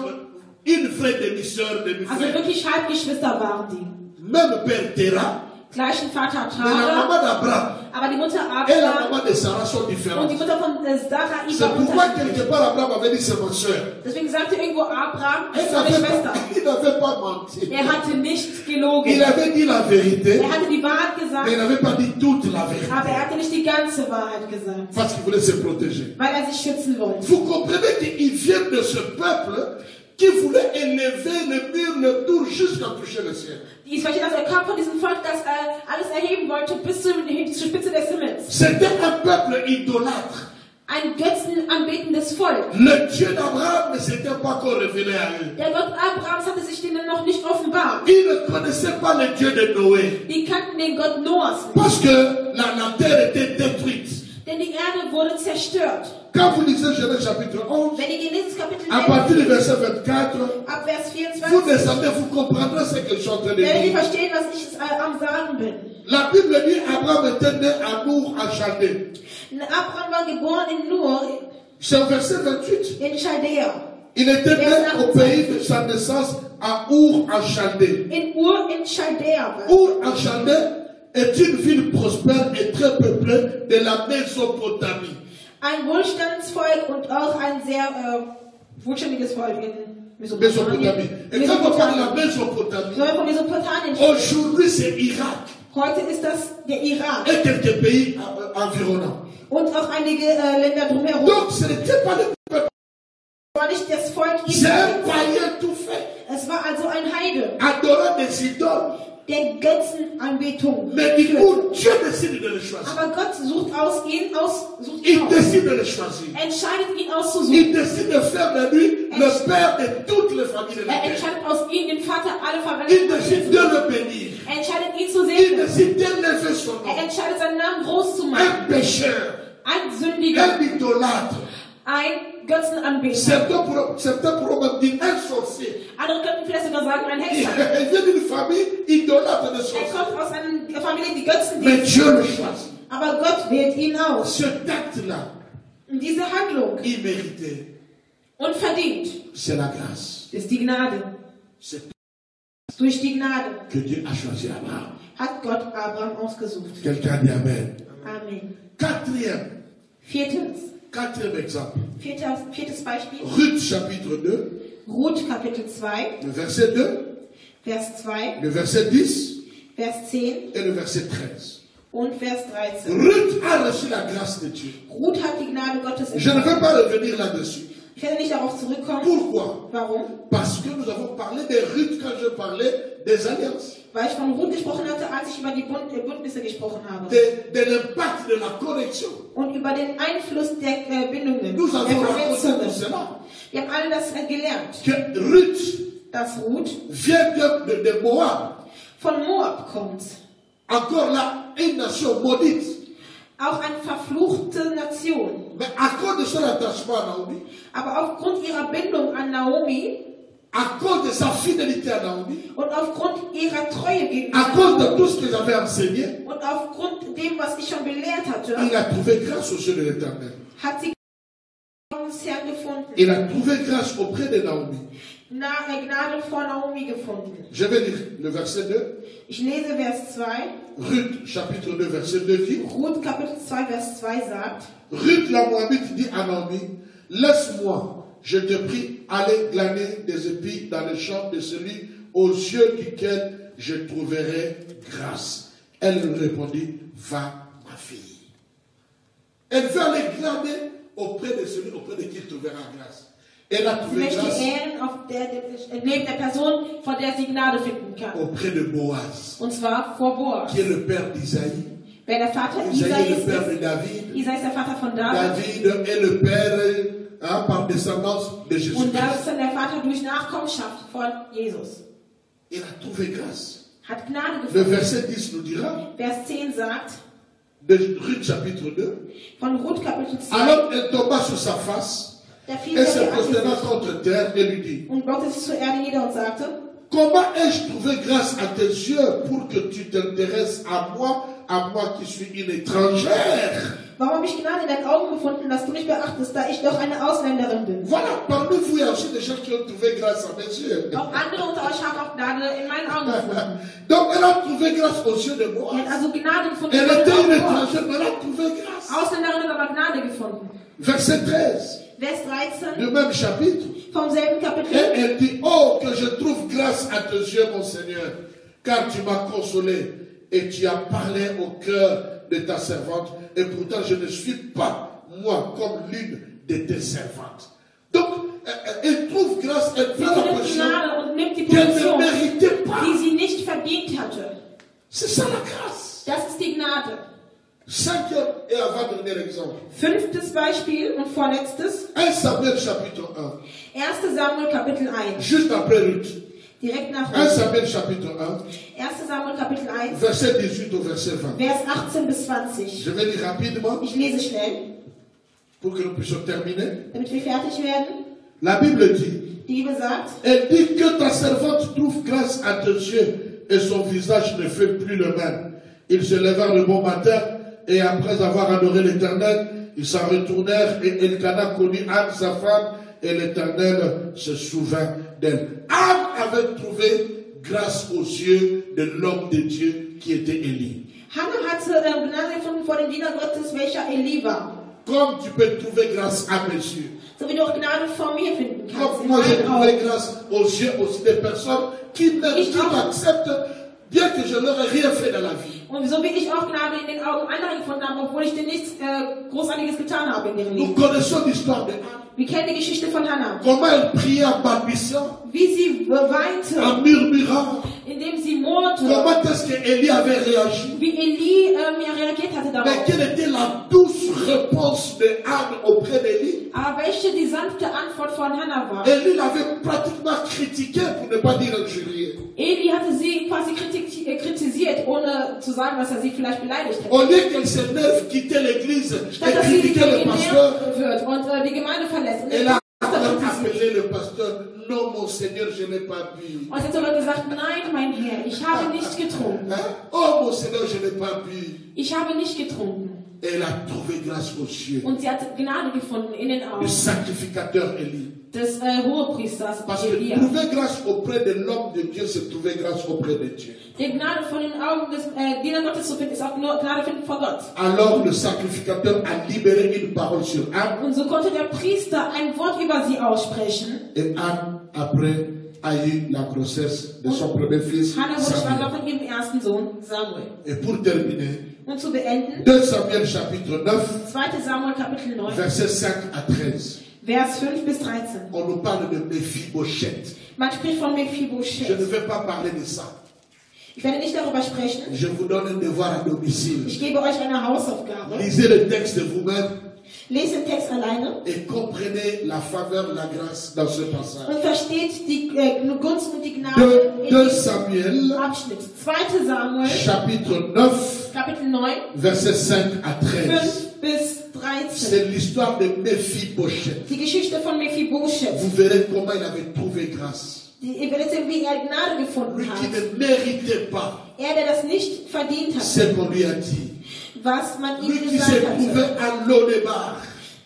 une frère, demi-sœur, Also demi-frère. wirklich Halbgeschwister waren die. Même père Terah, Gleichen Vater mais la Tara, maman d'Abraham aber die Mutter et la Abraham maman de Sarah sont und die différentes. Mutter von Sarai C'est war pourquoi unterschiedlich. quelque part Abraham avait dit c'est mon soeur. Deswegen sagte irgendwo Abraham, das Il ist meine Schwester. n'avait pas menti. Er hatte nicht Il gelogen. avait dit la vérité, Er hatte die Wahrheit mais il gesagt, n'avait pas dit toute la vérité. aber er hatte nicht die ganze Wahrheit gesagt, Parce qu'il voulait se protéger. weil er sich schützen wollte. Vous comprenez qu'ils viennent de ce peuple qui voulait élever le mur, le tour jusqu'à toucher le ciel. Ich verstehe, dass er kam von diesem Volk, das alles erheben wollte bis zur Spitze des Himmels. C'était un peuple idolâtre. Ein götzenanbetendes Volk. Le Dieu d'Abraham ne s'était pas encore révélé à eux. Der Gott Abrahams hatte sich denen noch nicht offenbart. Ils ne connaissaient pas le Dieu de Noé. Die kannten den Gott Noahs nicht. Parce que la terre était détruite. Denn die Erde wurde zerstört. Quand vous lisez Genèse chapitre 11, Wenn ihr Genesis Kapitel à 11, partir du verset 24, ab Vers vous 24, descendez, vous comprendrez ce que je suis en train de werdet ihr dire. verstehen, was ich am Sagen bin. La Bible dit Abraham était né à Nour, en Chaldée. Abraham war geboren in Nur, C'est au verset 28. in Chaldea. Il était né au pays de sa naissance à Our, en Chaldée. In Ur in Chaldea. Our, en Chaldée, est une ville prospère et très peuplée de la Mésopotamie. Ein Wohlstandsvolk und auch ein sehr wohlständiges Volk in Mésopotamie. Mesopotamien. Et quand on parle de la Mésopotamie, Soll von Mesopotamien. aujourd'hui c'est Irak Heute ist das der Irak et quelques pays environnants. und auch einige Länder drumherum. Donc ce n'était pas le peuple, War nicht das Volk c'est un Israel. païen tout fait, Es war also ein Heide, adorant des idoles. der Götzenanbetung. Mais du coup, Dieu décide de le choisir. Aber Gott sucht sucht Il ihn aus. décide de le choisir. Entscheidet ihn auszusuchen. Il décide de faire de lui le père de toutes les familles de la terre. Entscheidet aus ihm den Vater aller Il décide Verwandten. de le bénir. Entscheidet ihn zu Il segnen. décide d'élever son nom. Entscheidet seinen Namen groß zu machen. Un pécheur, Ein Sündiger, un idolâtre. ein Götzenanbeter. Certains pourront même dire un sorcier. Andere könnten vielleicht sogar sagen, ein Il Hexer. vient d'une famille idolâtre de Er sorciers. kommt aus einer Familie, die Götzen Mais dient. Dieu le choisit. Aber Gott wählt ihn aus. Ce acte-là, Und diese Handlung, immérité, unverdient, c'est la grâce. ist die Gnade. C'est Durch die Gnade que Dieu a choisi Abraham. hat Gott Abraham ausgesucht. Quelqu'un dit Amen. Amen. Quatrième exemple. Viertes Beispiel. Ruth chapitre 2, Ruth Kapitel 2, le verset 2, Vers 2, le verset 10 Vers 10 et le verset 13. und Vers 13. Ruth a reçu la grâce de Dieu. Ruth hat die Gnade Gottes Je ne empfangen. vais pas revenir là-dessus. Ich werde nicht darauf zurückkommen. Pourquoi? Warum? Parce que nous avons parlé de Ruth quand je parlais des alliances, Weil ich von Ruth gesprochen hatte, als ich über die Bündnisse gesprochen habe. de l'impact de la correction. Und über den Einfluss der Bindungen, Nous der avons raconté tout Verletzungen. cela. Wir haben alle das gelernt, Que Ruth dass Ruth vient de Moab. von Moab kommt. Encore là, une nation maudite. Auch eine verfluchte Nation. Mais à cause de son attachement à Naomi, Aber aufgrund ihrer Bindung an Naomi à cause de sa fidélité à Naomi, und aufgrund ihrer Treue gegenüber à cause de Naomi tout ce que j'avais enseigné, und aufgrund dem, was ich schon belehrt hatte, il a trouvé grâce aux yeux de l'Éternel. hat sie Augen des Herrn gefunden. Il a trouvé grâce auprès de Naomi. Gnade vor Naomi gefunden. Je vais lire le verset 2. Ich lese Vers 2. Ruth, chapitre 2, verset 2 dit. Ruth, Kapitel 2, Vers 2 sagt. Ruth la Moabite dit à Naomi, laisse-moi, je te prie, aller glaner des épis dans le champ de celui aux yeux duquel je trouverai grâce. Elle lui répondit, va ma fille. Elle veut aller glaner auprès de celui auprès de qui il trouvera grâce. Elle a Sie trouvé möchte grâce neben der Person, von der sie Gnade finden kann. auprès de Boaz, Und zwar vor Boaz. qui est le père d'Isaïe. Wer der Vater Isaïe est le Isais père de ist, David. Isai ist der Vater von David. David est le père par descendance de Jésus. Und David ist dann der Vater durch Nachkommenschaft von Jesus. Il a trouvé grâce. Hat Gnade Le gefunden. verset 10 nous dira, Vers 10 sagt, de Ruth chapitre 2, von Ruth Kapitel 2, alors elle tomba sur sa face da fiel et sie se auf ihr prosterna Angesicht contre terre et lui dit, und beugte sich zur Erde nieder und sagte, comment ai-je trouvé grâce à tes yeux pour que tu t'intéresses à moi qui suis une étrangère? warum habe ich Gnade in deinen Augen gefunden, dass du mich beachtest, da ich doch eine Ausländerin bin? Voilà, parmi vous, il y a aussi des gens qui ont trouvé grâce à mes yeux. Auch andere unter euch haben auch Gnade in meinen Augen gefunden. Donc elle a trouvé grâce aux yeux de moi. Sie hat also Gnade gefunden. Elle in était meinen une Augen. étrangère, mais elle a trouvé grâce. Ausländerin hat aber Gnade gefunden. Verset 13 Vers 13 du même chapitre. vom selben Et Kapitel. elle dit, oh, que je trouve grâce à tes yeux, mon Seigneur, car tu m'as consolé et tu as parlé au cœur de ta servante, et pourtant je ne suis pas, moi, comme l'une de tes servantes. Donc, elle trouve grâce, elle Sie prend la findet position Gnade und nimmt die qu'elle ne Position, méritait pas. die sie nicht verdient hatte. C'est ça la grâce. Das ist die Gnade. Cinquième et avant-dernier exemple. 5. Beispiel und vorletztes. 1 Samuel chapitre 1, 1. Samuel Kapitel 1. juste après Ruth. Direkt nach 1 Ruth. Samuel chapitre 1, 1. Samuel Kapitel 1. verset 18 au verset 20. Vers 18 bis 20. Je vais lire rapidement Ich lese schnell, pour que nous puissions terminer. damit wir fertig werden. La Bible dit, Die Bibel sagt, elle dit que ta servante trouve grâce à tes yeux et son visage ne fait plus le même. Ils se levèrent le bon matin et après avoir adoré l'Éternel, ils s'en retournèrent et Elkana connut Anne, sa femme, et l'Éternel se souvint d'elle. Anne avait trouvé grâce aux yeux de l'homme de Dieu qui était Élie. Hannah hatte Gnade gefunden vor dem Diener Gottes, welcher Eli war. Comme tu peux trouver grâce à mes yeux. So wie du auch Gnade vor mir finden kannst. Comme In moi j'ai meinen trouvé Augen. grâce aux yeux aussi des personnes qui m'acceptent bien que je leur ai rien fait dans la vie. Und so wie ich auch Gnade in den Augen anderer gefunden habe, obwohl ich dir nichts Großartiges getan habe in ihrem Nous Leben. connaissons l'histoire de Anne. Wir kennen die Geschichte von Hannah. Comment elle priait en balbutiant, Wie sie weinte, en murmurant. indem sie murrte. Comment est-ce qu'Élie avait réagi? Wie Eli reagiert hatte Mais darauf. quelle était la douce réponse de Anne auprès d'Élie? Aber welche die sanfte Antwort von Hannah war. Élie l'avait pratiquement critiqué pour ne pas dire injurié. Eli hatte sie quasi kritisiert, ohne zu sagen, dass er sie vielleicht beleidigt hätte. Au lieu qu'elle s'énerve, quitter l'église Statt et dass sie critiquer le pasteur, genervt wird und die Gemeinde verlässt. Und den elle a Pastor kritisiert. appelé le pasteur. Non, mon Seigneur, je n'ai pas bu. Und sie hat sogar gesagt, nein, mein Herr, ich habe nicht getrunken. Hein? Oh, mon Seigneur, je n'ai pas bu. Ich habe nicht getrunken. Et elle a trouvé grâce aux yeux Und sie hat Gnade gefunden in den du Augen sacrificateur Élie. des Hohepriesters Parce que Elia. trouver grâce auprès de l'homme de Dieu, c'est trouver grâce auprès de Dieu. Die Gnade von den Augen des Diener Gottes zu finden, ist auch nur Gnade finden vor Gott. Alors le sacrificateur a libéré une parole sur Anne. Und so konnte der Priester ein Wort über sie aussprechen. Et Anne, après, a eu la grossesse de son premier fils, Hannah wurde schwanger Samuel. von ihrem ersten Sohn, Samuel. Et pour terminer, Und zu beenden, 2 Samuel chapitre 9, 2. Samuel Kapitel 9, versets 5 à 13. Vers 5 bis 13. On nous parle de Méphibosheth. Man spricht von Je ne Mephibosheth. vais pas parler de ça. Ich werde nicht darüber sprechen. Je vous donne un devoir à domicile. Ich gebe euch eine Hausaufgabe. Lisez le texte vous-même Lest den Text alleine et comprenez la faveur, la grâce dans ce passage. und versteht die Gunst und die Gnade in 2 diesem Samuel, Abschnitt. 2. Samuel, chapitre 9, Kapitel 9, versets 5 à 13. 5 bis 13. C'est l'histoire de Méphibosheth. Die Geschichte von Mephibosheth. Vous verrez comment il avait trouvé grâce. Ihr werdet sehen, wie er Gnade gefunden Lui qui hat. ne méritait pas Er, der das nicht verdient hat, ce qu'on lui a dit. was man Lui ihm qui s'est gesagt trouvé hatte. à Lodebar.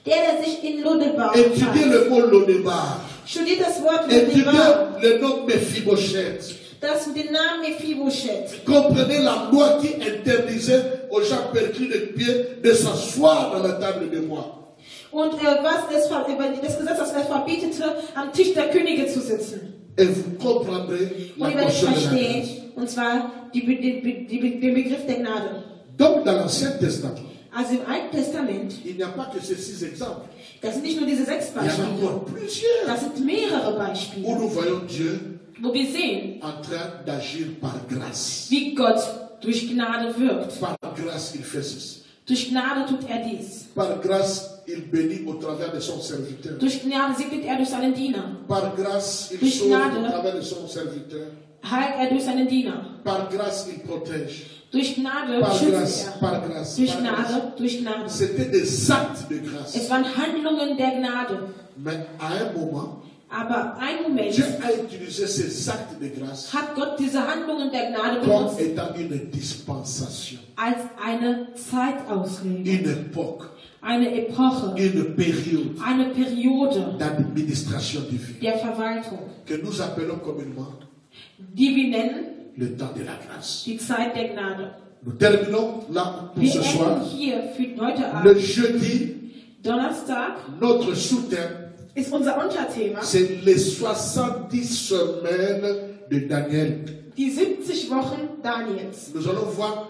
Der sich in Lodebar Étudiez le mot Lodebar. Studiert das Wort Étudiez Lodebar. le nom Mephibosheth. Das mit dem Namen Mephibosheth. Comprenez la loi qui interdisait aux gens perclus de pied de s'asseoir dans la table de bois. Und das Gesetz, das verbietete, am Tisch der Könige zu sitzen. Et vous comprendrez la Und ihr werdet portion de la verstehen, grâce. und zwar den Begriff der Gnade. Donc dans l'Ancien Testament, Also im Alten Testament, il n'y a pas que ces 6 exemples. das sind nicht nur diese 6 Il y en a Beispiele, encore plusieurs das sind mehrere où Beispiele, nous voyons Dieu wo wir sehen, en train d'agir par grâce. wie Gott durch Gnade wirkt. Par grâce, il fait ceci. Durch Gnade tut er dies. Par grâce, il bénit au travers de son serviteur. Durch Gnade segnet er durch seinen Diener. Par grâce, il Durch sauve Gnade. au travers de son serviteur. Heilt er durch seinen Diener. Par grâce, il protège. Durch Gnade Par schützt grâce, er. par grâce. Durch Par grâce. Gnade, durch Gnade. C'était des actes de grâce. Es waren Handlungen der Gnade. Mais à un moment, Aber ein Moment Dieu a utilisé ces actes de grâce hat Gott diese Handlungen der Gnade comme benutzt étant une dispensation, als eine Zeitauslegung, une époque, eine Epoche, une période eine Periode d'administration divine der Verwaltung, que nous appelons communément die wir nennen le temps de la grâce. die Zeit der Gnade. Nous terminons là pour Wir ce soir. enden hier für heute Le Abend. jeudi, Donnerstag notre sous-thème, ist unser Unterthema c'est les 70 semaines de Daniel. die 70 Wochen Daniels. Nous allons voir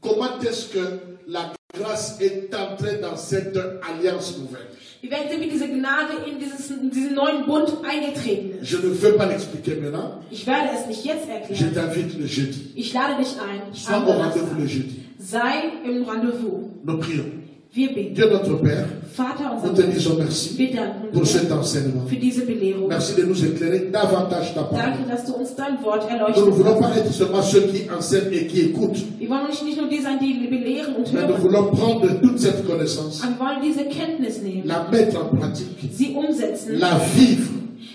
comment est-ce que la grâce est entrée dans cette alliance nouvelle. Wir werden sehen, wie diese Gnade in diesen neuen Bund eingetreten ist. Je ne veux pas l'expliquer maintenant. Ich werde es nicht jetzt Je erklären. t'invite le jeudi. Ich lade dich ein. Sois am au rendez-vous Donnerstag. le jeudi. Sei im Rendezvous. Nous prions. Wir beten. Dieu notre Père, Vater nous unser te Gott, disons merci wir danken pour dir cet enseignement. für diese Belehrung. Merci de nous éclairer davantage ta parole. Danke, dass du uns dein Wort Nous ne erleuchtet voulons hast. pas être seulement ceux qui enseignent et qui écoutent, Wir wollen nicht nur die sein, die belehren und mais nous hören, voulons prendre toute cette connaissance, aber wir wollen diese Kenntnis nehmen, la mettre en pratique, sie umsetzen, la vivre,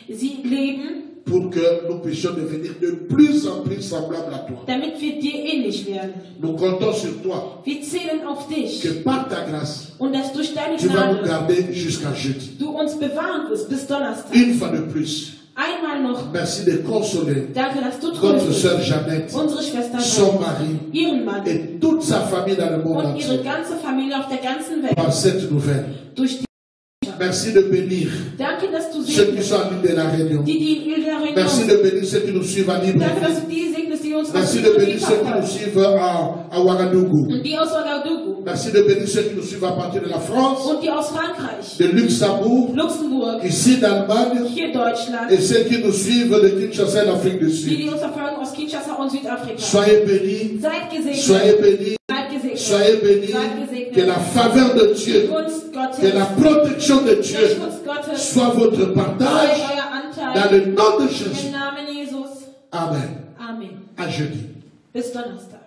sie leben, pour que nous puissions devenir de plus en plus semblables à toi. damit wir dir ähnlich werden. Nous comptons sur toi, Wir zählen auf dich que par ta grâce, und dass durch deine tu vas nous Gnade garder jusqu'à jeudi. du uns bewahren wirst bis Donnerstag. Une fois de plus, Einmal noch, merci de consoler danke, dass du notre tröstest sœur Jeannette, unsere Schwester son Jeanne, mari ihren Mann et toute sa famille dans le monde und ihre entier ganze Familie auf der ganzen Welt par cette nouvelle. durch die. Merci de bénir Danke, dass du ceux qui segnest, sont à l'île de la Réunion. die in Ile der Réunion Merci sind. de bénir ceux qui nous suivent à Libreville. Danke, dass du die segnest, die uns aus Merci de bénir ceux qui nous Libreville suivent à Ouagadougou. und die aus Ouagadougou Merci de bénir ceux qui nous suivent à partir de la France, und die aus Frankreich, de Luxembourg, Luxemburg, ici d'Allemagne, hier Deutschland, et ceux qui nous suivent de Kinshasa et l'Afrique du die Sud. uns verfolgen aus Kinshasa und Südafrika. Soyez bénis, Seid gesegnet, soyez bénis, seid gesegnet, soyez bénis. seid gesegnet. Que la faveur de Dieu, Gunst que la Gottes, protection de der Dieu Schutz Gottes, soit votre sei partage euer dans Anteil le nom de Jésus. im Namen Jesus. Amen. Amen. À jeudi. Bis Donnerstag.